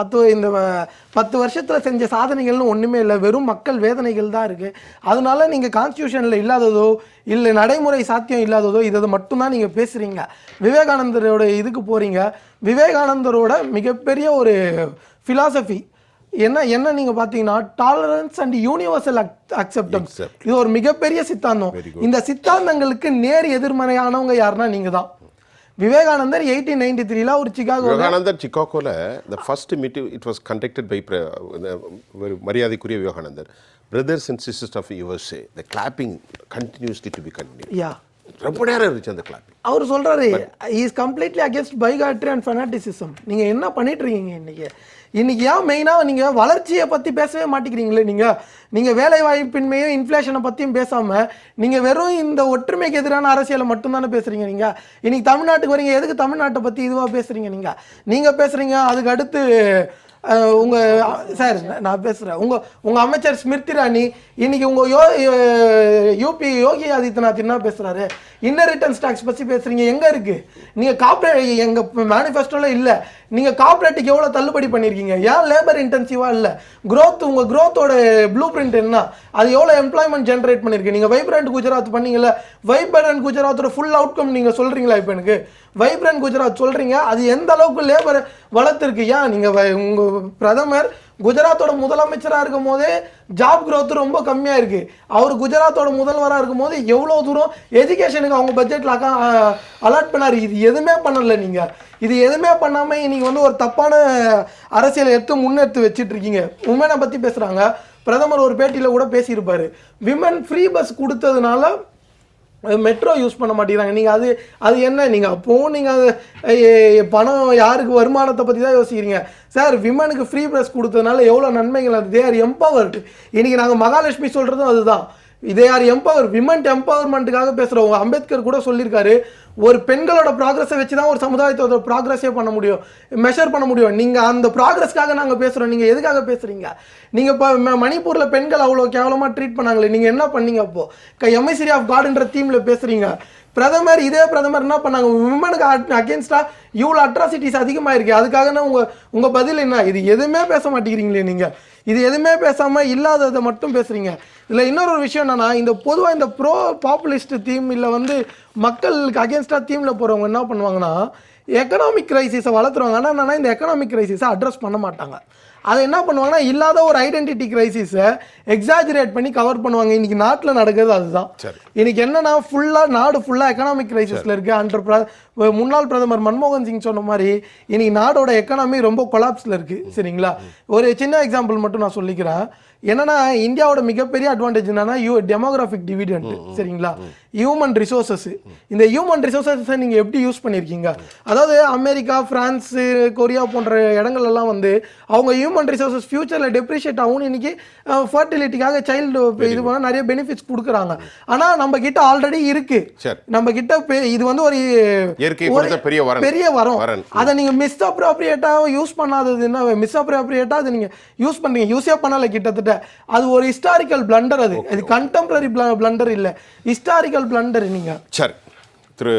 10 வருஷத்தில் செஞ்ச சாதனைகள்னு ஒன்றுமே இல்லை. வெறும் மக்கள் வேதனைகள் தான் இருக்குது. அதனால நீங்கள் கான்ஸ்டியூஷனில் இல்லாததோ இல்லை நடைமுறை சாத்தியம் இல்லாததோ இதை மட்டும்தான் நீங்கள் பேசுகிறீங்க. விவேகானந்தரோட இதுக்கு போகிறீங்க. விவேகானந்தரோட மிகப்பெரிய ஒரு ஃபிலாசபி என்ன நீங்க பாத்தீங்கன்னா டாலரன்ஸ் அண்ட் யூனிவர்சல் அக்செப்டன்ஸ். இது ஒரு மிகப்பெரிய சித்தாந்தம். இந்த சித்தாந்தங்களுக்கு நேர் எதிர்மறையானவங்க யாருன்னா நீங்க தான். விவேகானந்தர் 1893ல ஒரு சிகாகோல the first meeting it was conducted by மரியாதைக்குரிய விவேகானந்தர் brothers and sisters of USA. the clapping continuously to be continued. ரொம்ப நேரம் இருந்துச்சு அந்த கிளாப்பிங். அவர் சொல்றாரு he is completely against bigotry and fanaticism. நீங்க என்ன பண்ணிட்டு இருக்கீங்க இன்னைக்கு ஏன் மெயினாக நீங்கள் வளர்ச்சியை பற்றி பேசவே மாட்டேங்கிறீங்களே? நீங்கள் வேலை வாய்ப்பின்மையும் இன்ஃப்ளேஷனை பற்றியும் பேசாமல் நீங்கள் வெறும் இந்த ஒற்றுமைக்கு எதிரான அரசியலை மட்டும்தானே பேசுகிறீங்க. நீங்கள் இன்னைக்கு தமிழ்நாட்டுக்கு வரீங்க, எதுக்கு தமிழ்நாட்டை பற்றி இதுவாக பேசுகிறீங்க? நீங்கள் பேசுகிறீங்க. அதுக்கு அடுத்து சார் நான் பேசுகிறேன், உங்கள் அமைச்சர் ஸ்மிருதி இரானி இன்னைக்கு உங்கள் யூபி யோகி ஆதித்யநாத் என்ன பேசுகிறாரு? இன்ஹெரிட்டன்ஸ் டாக்ஸ் பற்றி பேசுகிறீங்க. எங்கே இருக்குது? நீங்கள் கார்பரேட் எங்கள் மேனிஃபெஸ்டோவில் இல்லை. நீங்கள் கார்பரேட்டுக்கு எவ்வளோ தள்ளுபடி பண்ணியிருக்கீங்க? ஏன் லேபர் இன்டென்சிவாக இல்லை? உங்கள் க்ரோத்தோட ப்ளூ பிரிண்ட் என்ன? அது எவ்வளோ எம்ப்ளாய்மெண்ட் ஜென்ரேட் பண்ணியிருக்கு? நீங்கள் வைப்ரண்ட் குஜராத் பண்ணீங்கல்ல, வைப்ரண்ட் குஜராத்தோட ஃபுல் அவுட்கம் நீங்கள் சொல்கிறீங்களா? இப்போ எனக்கு வைப்ரண்ட் குஜராத் சொல்கிறீங்க, அது எந்த அளவுக்கு லேபர் வளர்த்துருக்கு? ஏன் நீங்கள் உங்கள் பிரதமர் குஜராத்தோட முதலமைச்சராக இருக்கும் போதே ஜாப் க்ரோத் ரொம்ப கம்மியாக இருக்குது. அவர் குஜராத்தோட முதல்வராக இருக்கும் போது எவ்வளோ தூரம் எஜுகேஷனுக்கு அவங்க பட்ஜெட்டில் அலாட் பண்ணார். இது எதுவுமே பண்ணலை. நீங்கள் இது எதுவுமே பண்ணாமல் நீங்கள் ஒரு தப்பான அரசியலை முன்னெடுத்து வச்சுட்டு இருக்கீங்க. உமனை பற்றி பேசுகிறாங்க. பிரதமர் ஒரு பேட்டியில் கூட பேசியிருப்பார், விமன் ஃப்ரீ பஸ் கொடுத்ததுனால மெட்ரோ யூஸ் பண்ண மாட்டேங்கிறாங்க. நீங்கள் அது என்ன? நீங்கள் அப்போது நீங்கள் பணம் யாருக்கு வருமானத்தை பற்றி தான் யோசிக்கிறீங்க. சார், விமனுக்கு ஃப்ரீ பஸ் கொடுத்ததுனால எவ்வளோ நன்மைகள். அது தே ஆர் எம்பவர்டு. இன்றைக்கி நாங்கள் மகாலட்சுமி சொல்கிறதும் அதுதான். இதே ஆர் எம்பவர், விமன் எம்பவர்மெண்ட்டுக்காக பேசுகிறவங்க. அம்பேத்கர் கூட சொல்லியிருக்காரு, ஒரு பெண்களோட ப்ராக்ரஸை வச்சு தான் ஒரு சமுதாயத்தோட ப்ராக்ரஸே பண்ண முடியும், மெஷர் பண்ண முடியும். நீங்கள் அந்த ப்ராக்ரஸ்க்காக நாங்கள் பேசுகிறோம். நீங்கள் எதுக்காக பேசுகிறீங்க? நீங்கள் இப்போ மணிப்பூரில் பெண்கள் அவ்வளோ கேவலமாக ட்ரீட் பண்ணாங்களே, நீங்கள் என்ன பண்ணீங்க? அப்போது எம்ஐசிரி ஆஃப் காட்ன்ற தீமில் பேசுகிறீங்க. பிரதமர் இதே பிரதமர் என்ன பண்ணாங்க? விமனுக்கு அகேன்ஸ்டாக இவ்வளோ அட்ராசிட்டிஸ் அதிகமாக இருக்குது. அதுக்காகனா உங்கள் பதில் என்ன? இது எதுவுமே பேச மாட்டேங்கிறீங்களே. நீங்கள் இது எதுவுமே பேசாமல் இல்லாததை மட்டும் பேசுகிறீங்க. இதில் இன்னொரு விஷயம் என்னென்னா, இந்த பொதுவாக இந்த ப்ரோ பாப்புலிஸ்ட் தீம் இல்லை மக்களுக்கு அகேன்ஸ்டாக தீமில் போகிறவங்க என்ன பண்ணுவாங்கன்னா, எக்கனாமிக் கிரைசிஸை வளர்த்துருவாங்க. ஆனால் என்னென்னா, இந்த எக்கனாமிக் கிரைசிஸை அட்ரஸ் பண்ண மாட்டாங்க. அதை என்ன பண்ணுவாங்கன்னா, இல்லாத ஒரு ஐடென்டிட்டி கிரைசிஸை எக்ஸாஜரேட் பண்ணி கவர் பண்ணுவாங்க. இன்றைக்கி நாட்டில் நடக்கிறது அதுதான். இன்றைக்கி என்னென்னா, நாடு ஃபுல்லாக எக்கனாமிக் கிரைசிஸில் இருக்குது. முன்னாள் பிரதமர் மன்மோகன் சிங் சொன்ன மாதிரி இன்றைக்கி நாடோட எக்கனாமி ரொம்ப கொலாப்ஸில் இருக்குது. சரிங்களா? ஒரு சின்ன எக்ஸாம்பிள் மட்டும் நான் சொல்லிக்கிறேன். என்னன்னா, இந்தியாவோட மிகப்பெரிய அட்வான்டேஜ் என்னன்னா டெமோகிராஃபிக் டிவிடெண்ட். சரிங்களா? Human resources. இந்த ஹியூமன் ரிசோர்ஸஸை நீங்கள் எப்படி யூஸ் பண்ணியிருக்கீங்க? அதாவது அமெரிக்கா, பிரான்ஸ், கொரியா போன்ற இடங்கள் எல்லாம் அவங்க ஹியூமன் ரிசோர்ஸஸ் ஃபியூச்சரில் டெப்ரிஷியேட் ஆகும். இன்னைக்கு ஃபர்டிலிட்டிக்காக சைல்டு இது பண்ண நிறைய பெனிஃபிட்ஸ் கொடுக்குறாங்க. ஆனால் நம்ம கிட்ட ஆல்ரெடி இருக்கு. நம்ம கிட்ட இது ஒரு பெரிய வரம். அதை நீங்கள் மிஸ்அப்ரோப்ரியேட்டாக யூஸ் பண்ணாதது என்ன? மிஸ்அப்ரோப்ரியேட்டாக அதை நீங்கள் யூஸ் பண்ணுறீங்க. யூஸே பண்ணலை கிட்டத்தட்ட. அது ஒரு ஹிஸ்டாரிக்கல் பிளண்டர். அது கண்டெம்பரரி பிளண்டர் இல்லை, ஹிஸ்டாரிக்கல் பிளண்டர். நீங்க சரி, திரு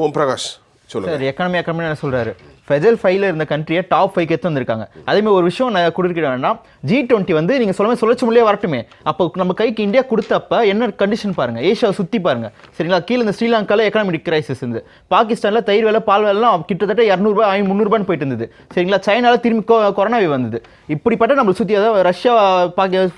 ஓம் பிரகாஷ் சொல்லுங்க. சார், எக்கானமி என்ன சொல்றாரு? ஃபெஜல் 5ல இருந்த கண்ட்ரியை டாப் 5 எடுத்து வந்திருக்காங்க. அதே மாதிரி ஒரு விஷயம் நான் கொடுக்க வேண்டாம், G20 வந்து நீங்க சொல்லுங்க சுழற்சி முறையே வரட்டுமே, அப்போ நம்ம கைக்கு இந்தியா கொடுத்தப்ப என்ன கண்டிஷன் பாருங்க, ஏஷியாவை சுத்தி பாருங்க சரிங்களா. கீழே இந்த ஸ்ரீலங்கால எக்கனாமிக் கிரைசிஸ் இருந்து, பாகிஸ்தான்ல தயிர் விலை பால் விலைலாம் கிட்டத்தட்ட 200 ரூபாய் 300 போயிட்டு இருந்தது சரிங்களா. சைனால திரும்பி கொரோனா வந்தது. இப்படிப்பட்ட நம்மளை சுத்தி அதாவது ரஷ்யா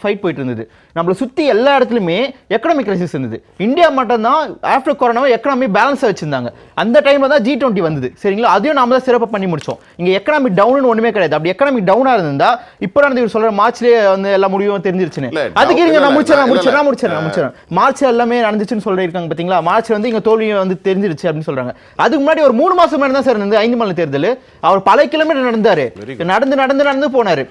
ஃபைட் போயிட்டு இருந்தது. நம்மளை சுத்தி எல்லா இடத்துலையுமே எக்கனாமிக் கிரைசிஸ் இருந்தது. இந்தியா மட்டும் தான் ஆஃப்டர் கொரோனாவை எக்கனாமி பேலன்ஸாக வச்சிருந்தாங்க. அந்த டைம்ல தான் G20 வந்தது சரிங்களா. அதையும் நாம தான் சிறப்பாக பண்ணி முடிச்சோம். இங்க எக்கனாமிக் டவுன் ஒண்ணுமே கிடையாது. அப்படி எக்கனாமிக் டவுனா இருந்தா இப்போ நான் இவர் சொல்ற மார்ச்லயே வந்து எல்லா முடிவும் தெரிஞ்சிருச்சுன்னு, அதுக்கு இருங்க நான் முடிச்சிடறேன். மார்ச் எல்லாமே நடந்துச்சுன்னு சொல்லிருக்காங்க பாத்தீங்களா. மார்ச் வந்து இங்க தோல்வி வந்து தெரிஞ்சிருச்சு அப்படின்னு சொல்றாங்க. அதுக்கு முன்னாடி ஒரு 3 மாசம் முன்னாடி தான் சார் இந்த 5 மாநில தேர்தல். அவர் பல கிலோமீட்டர் நடந்தாரு, நடந்து போனாரு.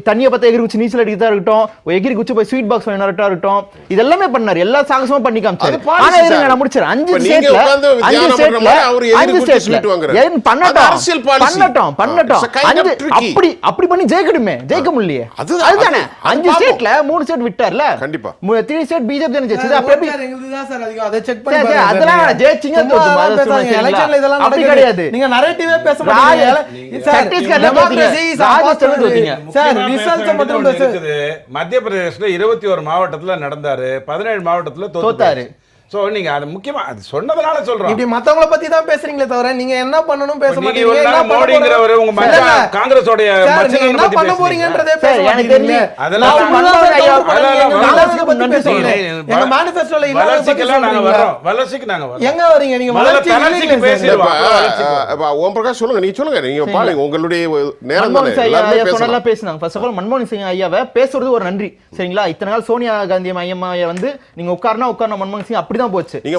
தண்ணியை பத்த எகிரி குச்சி நீச்சல் அடிக்கிறதா இருக்கட்டும், எகிரி குச்சி போய் ஸ்வீட் பாக்ஸ் வாங்கினரட்டா இருக்கட்டும், இதெல்லாமே பண்ணாரு. எல்லா சாகசமும் பண்ணி காமிச்சாரு. ஆனா இருங்க நான் முடிச்சிடறேன். 5 ஸ்டேட்ல அப்படி பண்ணி ஜெயிக்கணுமே, ஜெயிக்க முடியலையே. அதுதானே 5 ஸ்டேட்ல 3 ஸ்டேட் விட்டார்ல, கண்டிப்பா 3 ஸ்டேட் பிஜேபி தான ஜெயிச்சது. அப்ப எப்படி சார் அதிகம் அதை செக் பண்ணி பாருங்க. அதெல்லாம் ஜெயிச்சிங்க எலெக்ஷன்ல இதெல்லாம் அப்படி கிடையாது. நீங்க நரேட்டிவே பேச மாட்டீங்க. சத்தீஸ்கர்ல தோத்தீங்க சார், ரிசல்ட்ஸ் மட்டும் இருக்குது. மத்திய பிரதேசல 21 மாவட்டத்துல நடந்தாரு, 17 மாவட்டத்துல தோத்தாரு. சோ நீங்க அது முக்கியமா அது சொன்னதனால சொல்றோம். இப்படி மத்தவங்கள பத்தி தான் பேசுறீங்களே தவிர நீங்க என்ன பண்ணனும் பேச மாட்டீங்க. என்ன மோடிங்கறவரு உங்க மச்சான் காங்கிரஸோட மச்சான் என்ன பண்ண போறீங்கன்றதே பேச மாட்டீங்க. அதெல்லாம் எங்க மேனிஃபெஸ்டோல இல்ல. வளர்ச்சிக்கு நாங்க வரோம். வளர்ச்சிக்கு நாங்க வரோம். எங்க வரீங்க நீங்க? வளர்ச்சிக்கு பேசுறீங்க. ஓம் பிரகாஷ் சொல்லுங்க, நீங்க சொல்லுங்க, நீங்க பாருங்க உங்களுடைய நேரம் தானே எல்லாரும் சொன்னலாம் பேசுனாங்க. ஃபர்ஸ்ட் ஆஃப் ஆல் மன்மோகன் சிங் ஐயாவை பேசுறது ஒரு நன்றி சரிங்களா. இத்தனை நாள் சோனியா காந்தி ஐயா வந்து நீங்க உட்கார்னா மன்மோகன் சிங் அப்படி தான் போச்சு. நீங்க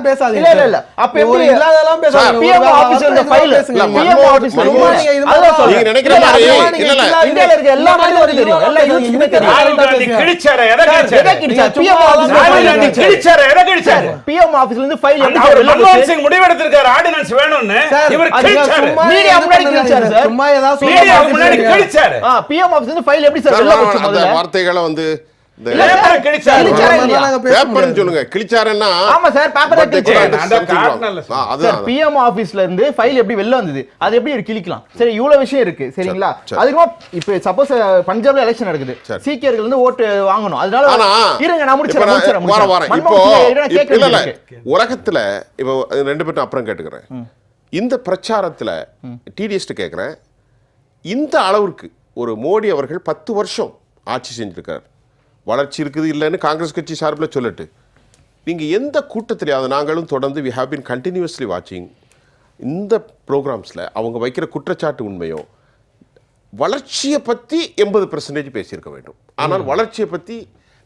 பேசாதீங்க. இல்ல இல்ல அப்ப எப்படி இல்லாதெல்லாம் பேசாதீங்க. பிஎம் ஆபீஸ்ல இந்த ஃபைல் பிஎம் ஆபீஸ்ல நீங்க நினைக்கிற மாதிரி இல்ல இந்தியால இருக்க எல்லா மாதிரியும் தெரியும். எல்லா யூத்க்குமே தெரியும். ராகுல் காந்தி கிழிச்சாரு. எதை கிழிச்சாரு? பிஎம் ஆபீஸ்ல ராகுல் காந்தி கிழிச்சாரு. எதை கிழிச்சாரு? பிஎம் ஆபீஸ்ல இருந்து ஃபைல் எப்படி அவர் மன்மோகன் சிங் முடிவெடுத்திருக்காரு ஆர்டினன்ஸ் வேணும்னு. இவர் கிழிச்சாரு. மீடியா முன்னாடி கிழிச்சாரு சார். சும்மா ஏதாவது மீடியா முன்னாடி கிழிச்சாரு. பிஎம் ஆபீஸ்ல இருந்து ஃபைல் எப்படி சார் வெளிய போச்சு? முதல்ல வார்த்தைகளை வந்து பேப்பர் கிழிச்சாரு. பேப்பர்னு சொல்லுங்க, கிழிச்சாருன்னா ஆமா சார் பேப்பர் கிழிச்சாரு. அந்த கார்னல்ல சார் பிஎம் ஆபீஸ்ல இருந்து ஃபைல் எப்படி வெளில வந்தது, அது எப்படி கிழிக்கலாம்? சரி இவ்வளவு விஷயம் இருக்கு சரிங்களா. அதுக்கு இப்ப சப்போஸ் பஞ்சாப்ல எலெக்ஷன் நடக்குது, சீக்கியர்கள் வந்து ஓட்டு வாங்கணும். அதனால இருங்க நான் முடிச்சறேன். இப்போ இல்ல உலகத்துல இப்போ ரெண்டு பேரும் அப்புறம் கேட்டுக்கிறேன். இந்த பிரச்சாரத்துல டிடிஎஸ் கேட்கிறேன், இந்த அளவுக்கு ஒரு மோடி அவர்கள் 10 வருஷம் ஆட்சி செஞ்சிருக்காரு, வளர்ச்சி இருக்குது இல்லைன்னு காங்கிரஸ் கட்சி சார்பில் சொல்லட்டு, நீங்கள் எந்த கூட்டத்திலேயாவது நாங்களும் தொடர்ந்து வி ஹேவ் பின் கண்டினியூஸ்லி வாட்சிங் இந்த ப்ரோக்ராம்ஸில் அவங்க வைக்கிற குற்றச்சாட்டு உண்மையோ, வளர்ச்சியை பற்றி 80% பேசியிருக்க வேண்டும். ஆனால் வளர்ச்சியை பற்றி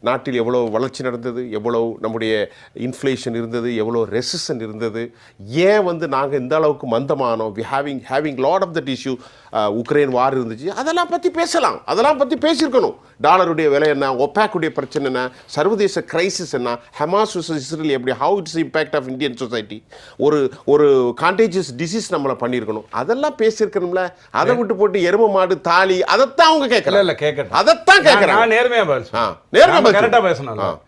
நாட்டில் எவ்வளோ வளர்ச்சி நடந்தது, எவ்வளோ நம்முடைய இன்ஃப்ளேஷன் இருந்தது, எவ்வளோ ரெசிஷன் இருந்தது, ஏன் வந்து நாங்கள் இந்த அளவுக்கு மந்தமானோம், we having lot of that issue, Ukraine war இருந்துச்சு, அதெல்லாம் பற்றி பேசலாம், அதெல்லாம் பற்றி பேசியிருக்கணும். டாலருடைய விலை என்ன, ஒபேக்குடைய பிரச்சனை என்ன, சர்வதேச கிரைசிஸ் என்ன, ஹமாஸ் இஸ்ரேல் எப்படி, how it's impact of Indian society, ஒரு கான்டேஜியஸ் டிசீஸ் நம்மளை பண்ணியிருக்கணும், அதெல்லாம் பேசியிருக்கணும்ல. அதை விட்டு போட்டு எருமை மாடு தாலி அதைத்தான் அவங்க கேட்கறாங்க. அதைத்தான் கேட்கறாங்க. நேர்மையா கரெக்டா பேசணும்.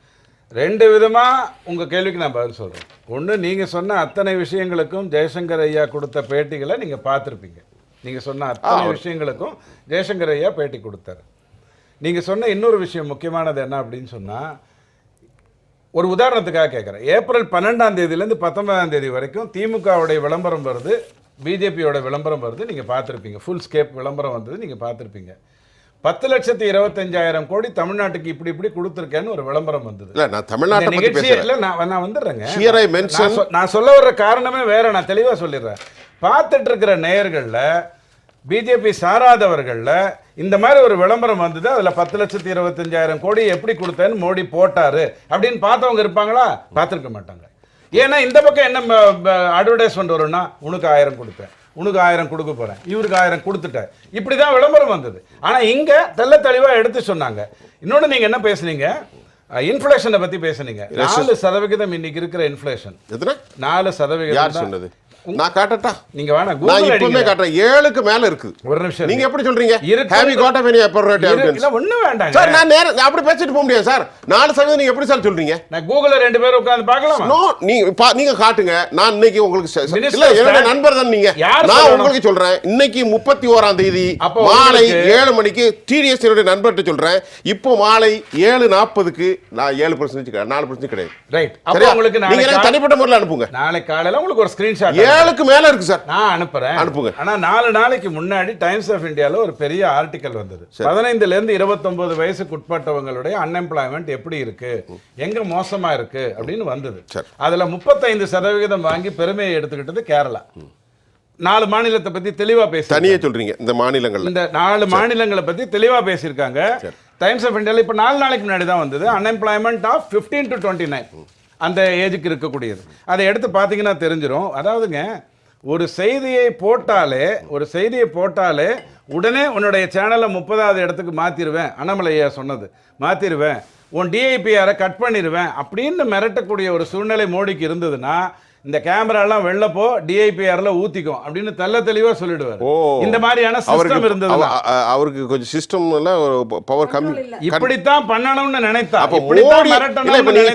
2 விதமா உங்க கேள்விக்கு நான் பதில் சொல்றேன். ஒண்ணு, நீங்க சொன்ன அத்தனை விஷயங்களுக்கும் ஜெயசங்கர் ஐயா கொடுத்த பேட்டிகளை நீங்க பார்த்திருப்பீங்க. நீங்க சொன்ன அத்தனை விஷயங்களுக்கும் ஜெயசங்கர் ஐயா பேட்டி கொடுத்தாரு. நீங்க சொன்ன இன்னொரு விஷயம் முக்கியமானது என்ன அப்படின்னு சொன்னா, ஒரு உதாரணத்துக்காக கேட்குறேன். ஏப்ரல் 12ஆம் தேதியிலேருந்து 19ஆம் தேதி வரைக்கும் திமுகவுடைய விளம்பரம் வருது, பிஜேபியோட விளம்பரம் வருது, நீங்கள் பார்த்துருப்பீங்க. ஃபுல் ஸ்கேப் விளம்பரம் வந்தது, நீங்கள் பார்த்துருப்பீங்க. 10,25,000 கோடி தமிழ்நாட்டுக்கு இப்படி கொடுத்துருக்கேன்னு ஒரு விளம்பரம் வந்தது. நான் வந்துடுறேங்க. நான் சொல்ல வர்ற காரணமே வேற, நான் தெளிவாக சொல்லிடுறேன். பார்த்துட்டு இருக்கிற நேயர்களில் பிஜேபி சாராதவர்களில் இந்த மாதிரி ஒரு விளம்பரம் வந்தது, அதில் 10,25,000 கோடி எப்படி கொடுத்தேன்னு மோடி போட்டாரு அப்படின்னு பார்த்தவங்க இருப்பாங்களா? பார்த்துருக்க மாட்டாங்க. ஏன்னா இந்த பக்கம் என்ன அட்வர்டைஸ்மெண்ட் வரும்னா, உனக்கு 1000 கொடுப்பேன், உனக்கு 1000 கொடுக்க போகிறேன், இவருக்கு 1000 கொடுத்துட்டேன், இப்படி தான் விளம்பரம் வந்தது. ஆனால் இங்கே தெளிவாக எடுத்து சொன்னாங்க. இன்னொன்று நீங்கள் என்ன பேசுனீங்க, இன்ஃப்ளேஷனை பற்றி பேசுனீங்க. 4% இன்னைக்கு இருக்கிற இன்ஃப்ளேஷன். 4% நான் காட்டட்டா? நீங்க வேணா நான் கூகுள் இப்பவுமே அடிங்க. காட்டுறேன். 7க்கு மேல இருக்கு. ஒரு நிமிஷம் நீங்க எப்படி சொல்றீங்க? இருக்கு. Have you got any appropriate evidence? இல்ல ஒண்ணு வேண்டாங்க சார் நான் அப்படி பேசிட்டு போக முடியாது சார். 4% நீங்க எப்படி சார் சொல்றீங்க? நான் கூகுள்ல 2 பேரும் உட்கார்ந்து பார்க்கலாமா? நோ, நீங்க காட்டுங்க. நான் இன்னைக்கு உங்களுக்கு Minister இல்ல என்னோட sir. நண்பர் தான் நீங்க. யார் நான் சொல்லணும்? உங்களுக்கு சொல்றேன். இன்னைக்கு 31ஆம் தேதி அப்போ மாலை உங்களுக்கு 7 மணிக்கு TDS என்னோட நண்பர்கிட்ட சொல்றேன். இப்போ மாலை 7:40க்கு நான் 7% 4% கிடையாது. ரைட். அப்ப சரியா? உங்களுக்கு நீங்க எனக்கு தனிப்பட்ட முறையில் அனுப்புங்க. நாளை காலையில உங்களுக்கு ஒரு ஸ்கிரீன்ஷாட் 7க்கு மேல இருக்கு சார். நான் அனுப்புறேன். அனுப்புங்க. ஆனா 4 நாளைக்கு முன்னாடி டைம்ஸ் ஆஃப் இந்தியால ஒரு பெரிய ஆர்டிகல் வந்தது. 15ல இருந்து 29 வயசுக்கு உட்பட்டவங்களுடைய அன்எம்ப்ளாய்மெண்ட் எப்படி இருக்கு, எங்க மோசமா இருக்கு அப்படின்னு வந்தது. அதுல 35% வாங்கி பெருமையை எடுத்துக்கிட்டது கேரளா. 4 மாநிலத்தை பத்தி தெளிவா பேசி தனியே சொல்றீங்க இந்த மாநிலங்கள்ல. இந்த 4 மாநிலங்களை பத்தி தெளிவா பேசியிருக்காங்க. டைம்ஸ் ஆஃப் இந்தியால இப்ப 4 நாளைக்கு முன்னாடி தான் வந்தது. அன்எம்ப்ளாய்மெண்ட் ஆஃப் 15 to 29 அந்த ஏஜுக்கு இருக்கக்கூடியது. அதை எடுத்து பார்த்தீங்கன்னா தெரிஞ்சிடும். அதாவதுங்க ஒரு செய்தியை போட்டாலே உடனே உன்னுடைய சேனலை 30வது இடத்துக்கு மாற்றிடுவேன், அண்ணாமலையா சொன்னது மாற்றிடுவேன், உன் டிஐபிஆரை கட் பண்ணிடுவேன் அப்படின்னு மிரட்டக்கூடிய ஒரு சூழ்நிலை மோடிக்கு இருந்ததுன்னா இந்த கேமராலாம் வெள்ளப்போ டிஐபிஆர்ல ஊத்திக்கும் அப்படின்னு தெளிவா சொல்லிடுவார். இந்த மாதிரியான சிஸ்டம் இருந்தது. அவருக்கு கொஞ்சம் சிஸ்டம்ல பவர் கம்மி. இப்படித்தான் பண்ணணும்னு நினைத்தா. அப்ப மோடி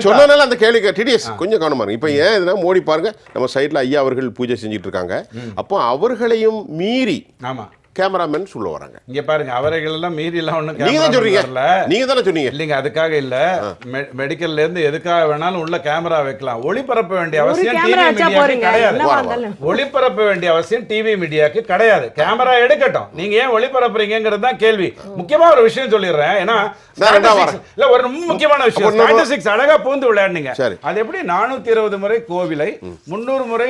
சொன்னனால அந்த கேள்வி TDS கொஞ்சம் கவனமா இருக்கு. இப்போ ஏன் இதுனா மோடி பாருங்க நம்ம சைடுல ஐயா அவர்கள் பூஜை செஞ்சுட்டு இருக்காங்க. அப்போ அவர்களையும் மீறி ஆமா கேமராமேன் சொல்ல வராங்க. இங்க பாருங்க அவர்கள் எல்லாம் மீறி எல்லாம் ஒண்ணும் நீங்க தான் சொல்றீங்க. நீங்க தானே சொன்னீங்க. இல்லைங்க அதுக்காக இல்ல. மெடிக்கல்ல இருந்து எதுக்காக வேணாலும் உள்ள கேமரா வைக்கலாம். ஒளிபரப்ப வேண்டிய அவசியம் டிவி மீடியாக்கு கிடையாது. ஒளிபரப்ப வேண்டிய அவசியம் டிவி மீடியாக்கு கிடையாது. கேமரா எடுக்கட்டும். நீங்க ஏன் ஒளிபரப்புறீங்கிறது தான் கேள்வி. முக்கியமா ஒரு விஷயம் சொல்லிடுறேன். ஏன்னா இல்ல ஒரு ரொம்ப முக்கியமான விஷயம். ஸ்டாட்டிஸ்டிக்ஸ் அழகா பூந்து விளையாடுனீங்க. அது எப்படி 420 முறை கோவிலை 300 முறை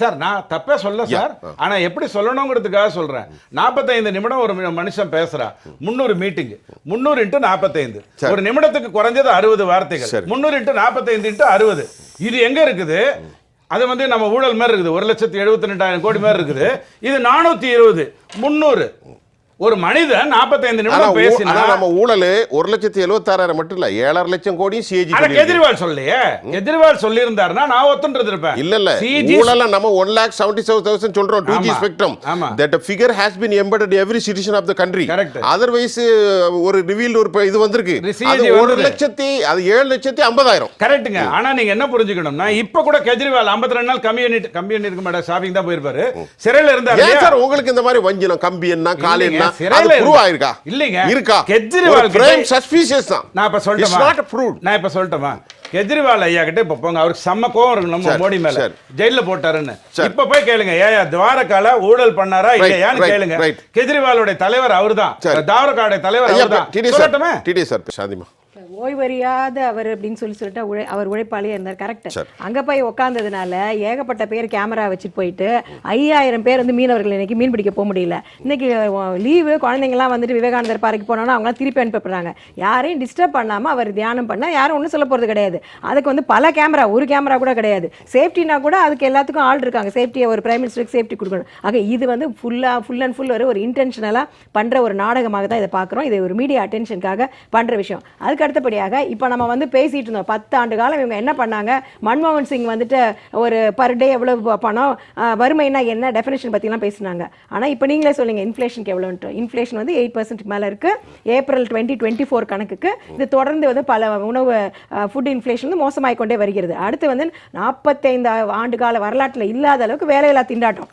சார் நான் தப்பே சொல்ல சார். ஆனா எப்படி சொல்லணுங்கிறதுக்காக சொல்றேன். 45 நிமிடம் ஒரு மனுஷன் பேசுறா. 300 மீட்டிங் 300 × 45 ஒரு நிமிடத்துக்கு குறைஞ்சது 60 வார்த்தைகள். 300 × 45 × 60 இது எங்க இருக்குது? அது வந்து நம்ம ஊழல் மாதிரி இருக்குது. 1,72,000 கோடி மாதிரி இருக்குது. இது 420 300 ஒரு மனிதன் 45 நிமிடம் பேசினா நம்ம ஊழல் 1,76,000 மட்டும் இல்ல 7.5 லட்சம் கோடி சிஏஜி. அத கெஜ்ரிவால் சொல்லலையே. கெஜ்ரிவால் சொல்லி இருந்தாருன்னா நான் ஒத்துன்றது இருப்பேன். இல்ல ஊழல நம்ம 1,77,000 சொல்றோம் 2G spectrum. That figure has been embedded every citizen of the country. Otherwise ஒரு ரிவீல் ஒரு இது வந்திருக்கு. அது 1,07,50,000. கரெக்ட்டுங்க. ஆனா நீங்க என்ன புரிஞ்சுக்கணும்னா இப்ப கூட கெஜ்ரிவால் 52 நாள் கம்பி இருக்க மாட்டா ஷாப்பிங் தான் போயிருப்பாரு. சிறையில இருந்தாரு. ஏன் சார் உங்களுக்கு இந்த மாதிரி வஞ்சினம் கம்பி என்ன காலி என்ன அது ப்ரூவ் ஆயிருக்கா? இல்லைங்க. இருக்கா? கெஜ்ரிவால் கிரைம் சஸ்பிஷியஸ் தான். நான் இப்ப சொல்லட்டுமா? கெஜ்ரிவால் ஐயா கிட்ட இப்ப போங்க. அவருக்கு செம்ம கோவம் இருக்கு நம்ம மோடி மேல. ஜெயில போட்டாருன்னு இப்ப போய் கேளுங்க. ஏயா துவாரகால ஊழல் பண்ணாரா இல்லையான்னு கேளுங்க. கெஜ்ரிவாலோட தலைவர் அவர்தான். துவாரகாவோட தலைவர் அவர்தான். சொல்லட்டுமா? TDS சார் சாந்திமா ஓய்வறியாத அவர் அப்படின்னு சொல்லிட்டு அவர் உழைப்பாளியாக இருந்தார். கரெக்ட். அங்கே போய் உட்காந்ததுனால ஏகப்பட்ட பேர் கேமரா வச்சுட்டு போயிட்டு 5000 பேர் வந்து மீனவர்கள் இன்னைக்கு மீன் பிடிக்க போக முடியல. இன்னைக்கு லீவு குழந்தைங்கலாம் வந்துட்டு விவேகானந்தர் பாறைக்கு போனோன்னா அவங்களாம் திருப்பி அனுப்பப்படுறாங்க. யாரையும் டிஸ்டர்ப் பண்ணாமல் அவர் தியானம் பண்ணால் யாரும் ஒன்றும் சொல்ல போகிறது கிடையாது. அதுக்கு வந்து பல கேமரா, ஒரு கேமரா கூட கிடையாது. சேஃப்டினா கூட அதுக்கு எல்லாத்துக்கும் ஆள் இருக்காங்க. சேஃப்டியை ஒரு பிரைம் மினிஸ்டருக்கு சேஃப்டி கொடுக்கணும். ஆக இது வந்து ஃபுல் அண்ட் ஃபுல் ஒரு இன்டென்ஷனலாக பண்ணுற ஒரு நாடகமாக தான் இதை பார்க்குறோம். இது ஒரு மீடியா அட்டென்ஷனுக்காக பண்ணுற விஷயம். அதுக்கு அடுத்தபடியாக இப்போ நம்ம வந்து பேசிட்டு இருந்தோம் 10 ஆண்டு காலம் இவங்க என்ன பண்ணாங்க. மன்மோகன் சிங் வந்துட்டு ஒரு பர் டே எவ்வளவு பணம், வறுமைனா என்ன டெஃபினேஷன் பற்றிலாம் பேசினாங்க. ஆனால் இப்போ நீங்களே சொல்லுங்கள் இன்ஃப்ளேஷனுக்கு எவ்வளோன்ட்டு. இன்ஃப்ளேஷன் வந்து 8% மேலே இருக்குது. ஏப்ரல் 2024 கணக்குக்கு. இது தொடர்ந்து வந்து பல உணவு ஃபுட் இன்ஃப்ளேஷன் வந்து மோசமாகிக்கொண்டே வருகிறது. அடுத்து வந்து 45 ஆண்டு கால வரலாற்றில் இல்லாத அளவுக்கு வேலையில்லா திண்டாட்டம்.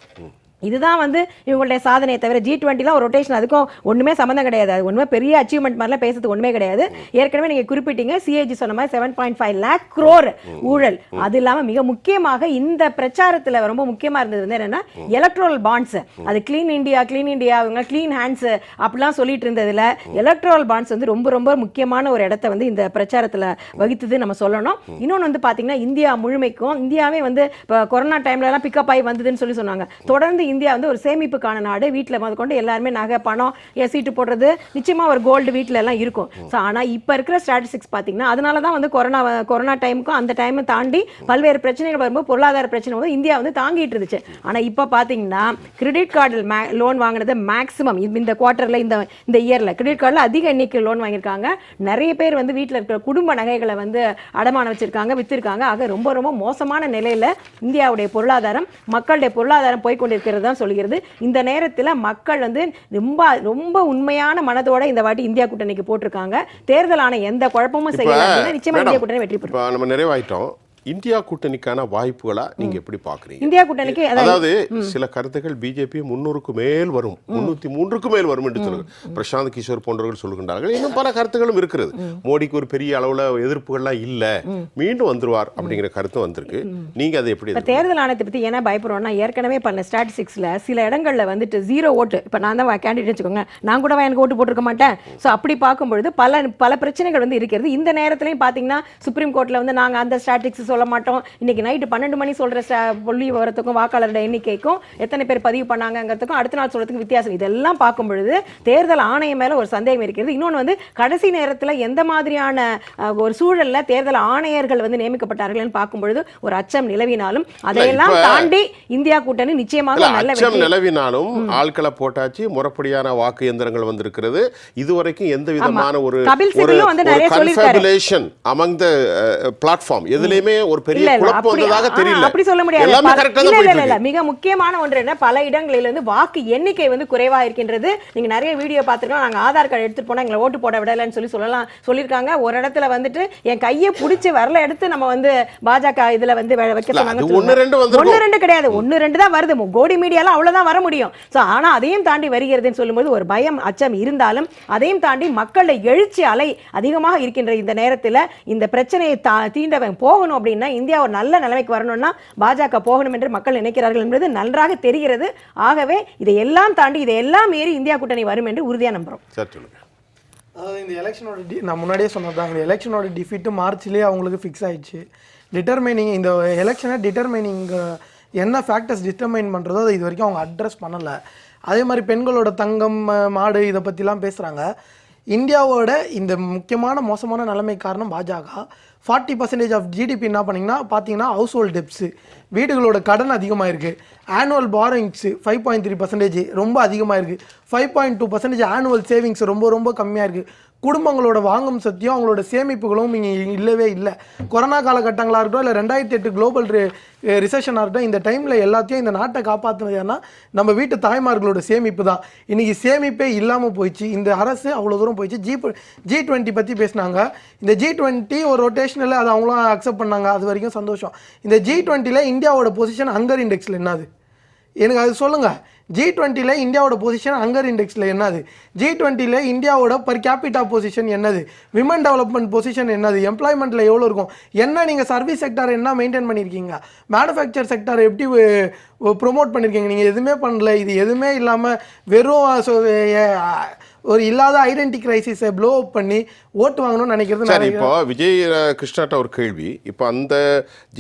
இதுதான் வந்து இவங்களுடைய சாதனையை தவிர G20லாம் ஒரு ரொட்டேஷன் அதுக்கும் ஒன்றுமே சம்மந்தம் கிடையாது. அது ஒன்றுமே பெரிய அச்சீவ்மெண்ட் மாதிரிலாம் பேசுறதுக்கு ஒன்றுமே கிடையாது. ஏற்கனவே நீங்கள் குறிப்பிட்டீங்க சிஏஜி சொன்ன மாதிரி 7.5 lakh crore ஊழல். அது இல்லாமல் மிக முக்கியமாக இந்த பிரச்சாரத்தில் ரொம்ப முக்கியமாக இருந்தது வந்து என்னென்னா எலக்ட்ரல் பாண்ட்ஸ். அது கிளீன் இந்தியா இவங்க கிளீன் ஹேண்ட்ஸ் அப்படிலாம் சொல்லிட்டு இருந்ததில் எலக்ட்ரல் பாண்ட்ஸ் வந்து ரொம்ப ரொம்ப முக்கியமான ஒரு இடத்த வந்து இந்த பிரச்சாரத்தில் வகித்தது நம்ம சொல்லணும். இன்னொன்று வந்து பார்த்தீங்கன்னா இந்தியா முழுமைக்கும் இந்தியாவே வந்து இப்போ கொரோனா டைம்லலாம் பிக்கப் ஆகி வந்ததுன்னு சொல்லி சொன்னாங்க. தொடர்ந்து இந்தியா வந்து ஒரு சேமிப்புக்கான நாடு. வீட்டில் முதற்கொண்டு எல்லாருமே நகை, பணம், சீட்டு போடுறது, நிச்சயமாக ஒரு கோல்டு வீட்டில் எல்லாம் இருக்கும். ஸோ ஆனால் இப்போ இருக்கிற ஸ்டாட்டிஸ்டிக்ஸ் பார்த்தீங்கன்னா, அதனால தான் வந்து கொரோனா டைமுக்கும் அந்த டைமை தாண்டி பல்வேறு பிரச்சனைகள் வரும்போது, பொருளாதார பிரச்சனை வந்து இந்தியா வந்து தாங்கிட்டு இருந்துச்சு. ஆனால் இப்போ பார்த்தீங்கன்னா கிரெடிட் கார்டில் லோன் வாங்கினது மேக்ஸிமம் இந்த குவார்ட்டரில், இந்த இயரில் கிரெடிட் கார்டில் அதிக எண்ணிக்கை லோன் வாங்கியிருக்காங்க. நிறைய பேர் வந்து வீட்டில் இருக்கிற குடும்ப நகைகளை வந்து அடமானம் வச்சிருக்காங்க, வித்திருக்காங்க. ஆக ரொம்ப ரொம்ப மோசமான நிலையில் இந்தியாவுடைய பொருளாதாரம், மக்களுடைய பொருளாதாரம் போய்கொண்டிருக்கிறது தான் சொல்கிறது. இந்த நேரத்தில் மக்கள் வந்து ரொம்ப ரொம்ப உண்மையான மனதோட இந்த வாட்டி இந்தியா கூட்டணிக்கு போட்டிருக்காங்க. தேர்தலான எந்த குழப்பமும் செய்யல அப்படின்னா நிச்சயமா இந்தியா கூட்டணி வெற்றி பெறும். நம்ம நிறைவாயிட்டோம். இந்தியா கூட்டணிக்கான வாய்ப்புகளா நீங்க எப்படி பாக்குறீங்க? இந்தியா கூட்டணிக்கு அதாவது சில கருத்துக்கள் பிஜேபி 300க்கு மேல் வரும், 303க்கு மேல் வரும் என்று சொல்லுங்க. பிரசாந்த் கிஷோர் போன்றவர்கள் சொல்லுகின்றார்கள். இன்னும் பல கருத்துகளும் இருக்கிறது. மோடிக்கு ஒரு பெரிய அளவுல எதிர்ப்புகள்லாம் இல்ல, மீண்டும் வந்துருவார் அப்படிங்கிற கருத்து வந்திருக்கு. நீங்க அதை எப்படி? தேர்தல் ஆணையத்தை பத்தி ஏன்னா பயப்படுறோம்னா, ஏற்கனவே பண்ண ஸ்டாட்டிஸ்டிக்ஸ்ல சில இடங்கள்ல வந்துட்டு 0 ஓட்டு. இப்ப நான் தான் கேண்டிடேட் வச்சுக்கோங்க, நான் கூட எனக்கு ஓட்டு போட்டிருக்க மாட்டேன். ஸோ அப்படி பார்க்கும்பொழுது பல பிரச்சனைகள் வந்து இருக்கிறது. இந்த நேரத்திலையும் பாத்தீங்கன்னா சுப்ரீம் கோர்ட்ல வந்து நாங்க அந்த ஸ்டாட்டிஸ்டிக்ஸ் சொல்ல மாட்டோம், இன்னைக்கு நைட்டு 12 மணி சொல்ற புள்ளி விவரத்துக்கும் வாக்காளருடைய எண்ணிக்கைக்கும் எத்தனை பேர் பதிவு பண்ணாங்கிறதுக்கும் அடுத்த நாள் சொல்றதுக்கு வித்தியாசம். இதெல்லாம் பார்க்கும் பொழுது தேர்தல் ஆணையம் மேல ஒரு சந்தேகம் இருக்கிறது. இன்னொன்று வந்து கடைசி நேரத்தில் எந்த மாதிரியான ஒரு சூழல்ல தேர்தல் ஆணையர்கள் வந்து நியமிக்கப்பட்டார்கள் பார்க்கும் பொழுது ஒரு அச்சம் நிலவினாலும், அதையெல்லாம் தாண்டி இந்தியா கூட்டணி நிச்சயமாக நல்ல அச்சம் நிலவினாலும் ஆட்களை போட்டாச்சு, முறைப்படியான வாக்கு இயந்திரங்கள் வந்திருக்கிறது. இதுவரைக்கும் எந்த விதமான ஒரு கன்ஃபபுலேஷன் அமங் தி பிளாட்ஃபார்ம் எதுலயுமே ஒரு பெரிய குழப்பம் வந்ததாக தெரியல. அப்படி சொல்ல முடியாது. எல்லாமே கரெக்ட்டா தான் போயிட்டு இருக்கு. மிக முக்கியமான ஒன்று என்ன, பல இடங்களில் வந்து வாக்கு எண்ணிக்கை வந்து குறைவா இருக்கின்றது. நீங்க நிறைய வீடியோ பார்த்துருக்கோம். நாங்க ஆதார் கார்டு எடுத்துட்டு போனா எங்களை ஓட்டு போட விடலன்னு சொல்லியிருக்காங்க. ஒரு இடத்துல வந்துட்டு என் கையை பிடிச்சி வரல எடுத்து நம்ம வந்து பாஜக இதுல வந்து வைக்க சொன்னாங்க. 1-2 கிடையாது, 1-2 தான் வருது. கோடி மீடியாலாம் அவ்வளவுதான் வர முடியும். ஆனா அதையும் தாண்டி வருகிறதுன்னு சொல்லும்போது ஒரு பயம், அச்சம் இருந்தாலும் அதையும் தாண்டி மக்களுடைய எழுச்சி அலை அதிகமாக இருக்கின்ற இந்த நேரத்தில் இந்த பிரச்சனையை தீண்டவன் போகணும் அப்படின்னா, இந்தியா ஒரு நல்ல நிலைமைக்கு வரணும்னா பாஜக போகணும் என்று மக்கள் நினைக்கிறார்கள் என்பது நன்றாக தெரிகிறது. ஆகவே இதையெல்லாம் தாண்டி இதையெல்லாம் மீறி இந்தியா கூட்டணி வரும் என்று உறுதியாக நம்புறோம். அதாவது இந்த எலெக்ஷனோட நான் முன்னாடியே சொன்னதான், இந்த எலெக்ஷனோட டிஃபீட்டு மார்ச்லேயே அவங்களுக்கு ஃபிக்ஸ் ஆயிடுச்சு. டிட்டர்மைனிங் இந்த எலெக்ஷனை டிட்டர்மைனிங் என்ன ஃபேக்டர்ஸ் டிட்டர்மைன் பண்ணுறதோ அதை இது வரைக்கும் அவங்க அட்ரஸ் பண்ணலை. அதே மாதிரி பெண்களோட தங்கம், மாடு இதை பற்றிலாம் பேசுகிறாங்க. இந்தியாவோட இந்த முக்கியமான மோசமான நிலைமை காரணம் பாஜக. 40% ஆஃப் ஜிடிபி என்ன பண்ணிங்கன்னா பார்த்தீங்கன்னா ஹவுஸ் ஹோல்ட் டெப்ஸு, வீடுகளோட கடன் அதிகமாக இருக்குது. ஆனுவல் பாரோயிங்ஸு 5.3% ரொம்ப அதிகமாக இருக்குது. 5.2% ஆனுவல் சேவிங்ஸ் ரொம்ப ரொம்ப கம்மியாக இருக்குது. குடும்பங்களோட வாங்கும் சக்தியும் அவங்களோட சேமிப்புகளும் இங்கே இல்லவே இல்லை. கொரோனா காலகட்டங்களாக இருக்கட்டும், இல்லை 2008 குளோபல் ரிசெஷனாக இருக்கட்டும், இந்த டைமில் எல்லாத்தையும் இந்த நாட்டை காப்பாற்றுனது ஏன்னா நம்ம வீட்டு தாய்மார்களோட சேமிப்பு தான். இன்றைக்கி சேமிப்பே இல்லாமல் போயிடுச்சு. இந்த அரசு அவ்வளோ தூரம் போயிடுச்சு. G20 பற்றி பேசினாங்க. இந்த G20 ஒரு ரொட்டேஷனில் அதை அவங்களும் அக்செப்ட் பண்ணாங்க, அது வரைக்கும் சந்தோஷம். இந்த G20ல் இந்தியாவோட பொசிஷன் ஹங்கர் இண்டெக்ஸில் என்னது எனக்கு அது சொல்லுங்கள். G20ல் இந்தியாவோட பொசிஷன் ஹங்கர் இண்டெக்ஸில் என்னது? G20ல் இந்தியாவோட பர் கேபிட்டா பொசிஷன் என்னது? விமன் டெவலப்மெண்ட் பொசிஷன் என்னது? எம்ப்ளாய்மெண்ட்டில் எவ்வளோ இருக்கும்? என்ன நீங்கள் சர்வீஸ் செக்டார் என்ன மெயின்டைன் பண்ணியிருக்கீங்க? மேனுஃபேக்சர் செக்டார் எப்படி ப்ரொமோட் பண்ணியிருக்கீங்க? நீங்கள் எதுவுமே பண்ணல. இது எதுவுமே இல்லாமல் வெறும் ஒரு இல்லாத ஐடென்டி கிரைசிஸை ப்ளோ அப் பண்ணி ஓட்டு வாங்கணும்னு நினைக்கிறது. சரி, இப்போ விஜய் கிருஷ்ணாட்ட ஒரு கேள்வி. இப்போ அந்த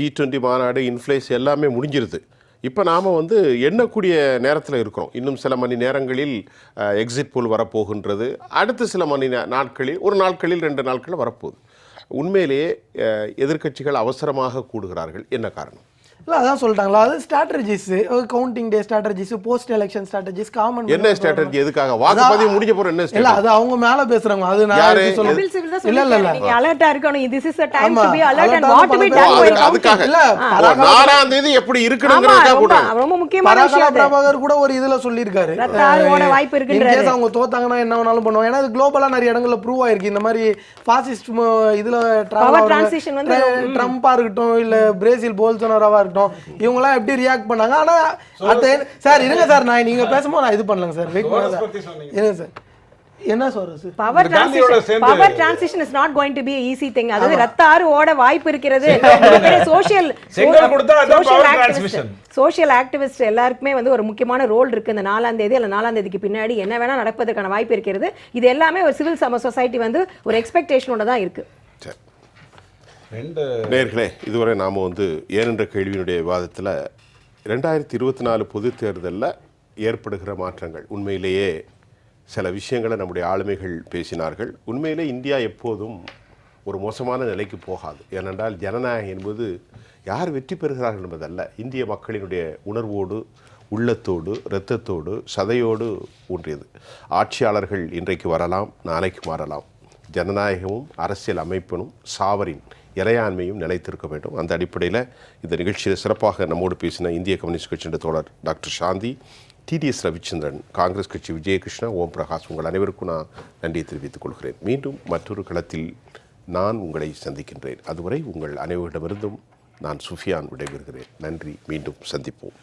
G20 மாநாடு இன்ஃப்ளேஸ் எல்லாமே முடிஞ்சிருது. இப்போ நாம் வந்து எண்ணக்கூடிய நேரத்தில் இருக்கிறோம். இன்னும் சில மணி நேரங்களில் எக்ஸிட் போல் வரப்போகின்றது. அடுத்த சில நாட்களில், ஒரு நாட்களில் 2 நாட்களில் வரப்போகுது. உண்மையிலேயே எதிர்க்கட்சிகள் அவசரமாக கூடுகிறார்கள், என்ன காரணம்? இல்லை அதான் சொல்லிட்டாங்களா, அது ஸ்ட்ராட்டஜிஸ், கவுண்டிங் டே strategies, post election strategies, common என்ன ஸ்ட்ராட்டஜி? எதுக்காக வாக்குப்பதிவு முடிஞ்ச போற என்ன இல்ல அது அவங்க மேல பேசுறாங்க. அது நான் இல்ல இல்ல நீங்க அலர்ட்டா இருக்கணும். this is the time to be alert and what to be done. அதுக்காக இல்ல 4ஆம் தேதி எப்படி இருக்குங்கிறதுக்காக கூட ரொம்ப முக்கியமான விஷயம். பிரபாகர் கூட ஒரு இதுல சொல்லிருக்காரு, ரத்தாரோட வாய்ப்பு இருக்குன்றாரு. இன்கேஸ் அவங்க தோத்தாங்கன்னா என்ன வேணாலும் பண்ணுவாங்க. ஏன்னா இது குளோபலா நிறைய இடங்கள்ல ப்ரூவ் ஆயிருக்கு. இந்த மாதிரி ஃபாசிஸ்ட் இதுல பவர் டிரான்சிஷன் வந்து ட்ரம்பா இருக்கட்டும், இல்ல பிரேசில் போல்சோனாரோவா இருக்கட்டும், இவங்கெல்லாம் எப்படி ரியாக்ட் பண்ணாங்க. ஆனா சார் இருங்க சார், நான் நீங்க பேசும்போது நான் இது பண்ணலங்க சார், வெயிட் பண்ணுங்க சார், இருங்க சார். என்ன சொல்றது? Power transition is not going to be easy thing. அது ரத்த ஆறு ஓட வாய்ப்பு இருக்கிறது. சோஷியல் ஆக்டிவிஸ்ட் எல்லாருக்குமே வந்து ஒரு முக்கியமான ரோல் இருக்கு. இந்த 4ஆம் தேதி அல்ல 4ஆம் தேதிக்கு பின்னாடி என்ன வேணா நடப்பதற்கான வாய்ப்பு இருக்கிறது. இது எல்லாமே ஒரு சிவில் சொசைட்டி வந்து ஒரு எக்ஸ்பெக்டேஷனோட தான் இருக்கு. நேயர்களே, இதுவரை நாம் வந்து ஏனென்ற கேள்வியினுடைய விவாதத்தில் 2024 பொதுத் தேர்தலில் ஏற்படுகிற மாற்றங்கள் உண்மையிலேயே சில விஷயங்களை நம்முடைய ஆளுமைகள் பேசினார்கள். உண்மையிலே இந்தியா எப்போதும் ஒரு மோசமான நிலைக்கு போகாது. ஏனென்றால் ஜனநாயகம் என்பது யார் வெற்றி பெறுகிறார்கள் என்பதல்ல, இந்திய மக்களினுடைய உணர்வோடு, உள்ளத்தோடு, இரத்தத்தோடு, சதையோடு ஊன்றியது. ஆட்சியாளர்கள் இன்றைக்கு வரலாம், நாளைக்கு மாறலாம். ஜனநாயகமும் அரசியல் அமைப்பினும் சாவரின் இறையாண்மையும் நிலைத்திருக்க வேண்டும். அந்த அடிப்படையில் இந்த நிகழ்ச்சியில் சிறப்பாக நம்மோடு பேசின இந்திய கம்யூனிஸ்ட் கட்சியின் தோழர் டாக்டர் சாந்தி, டிடிஎஸ் ரவிச்சந்திரன், காங்கிரஸ் கட்சி விஜயகிருஷ்ணா, ஓம் பிரகாஷ், உங்கள் அனைவருக்கும் நான் நன்றி தெரிவித்துக் கொள்கிறேன். மீண்டும் மற்றொரு களத்தில் நான் உங்களை சந்திக்கின்றேன். அதுவரை உங்கள் அனைவரிடமிருந்தும் நான் சுஃபியான் விடைபெறுகிறேன். நன்றி. மீண்டும் சந்திப்போம்.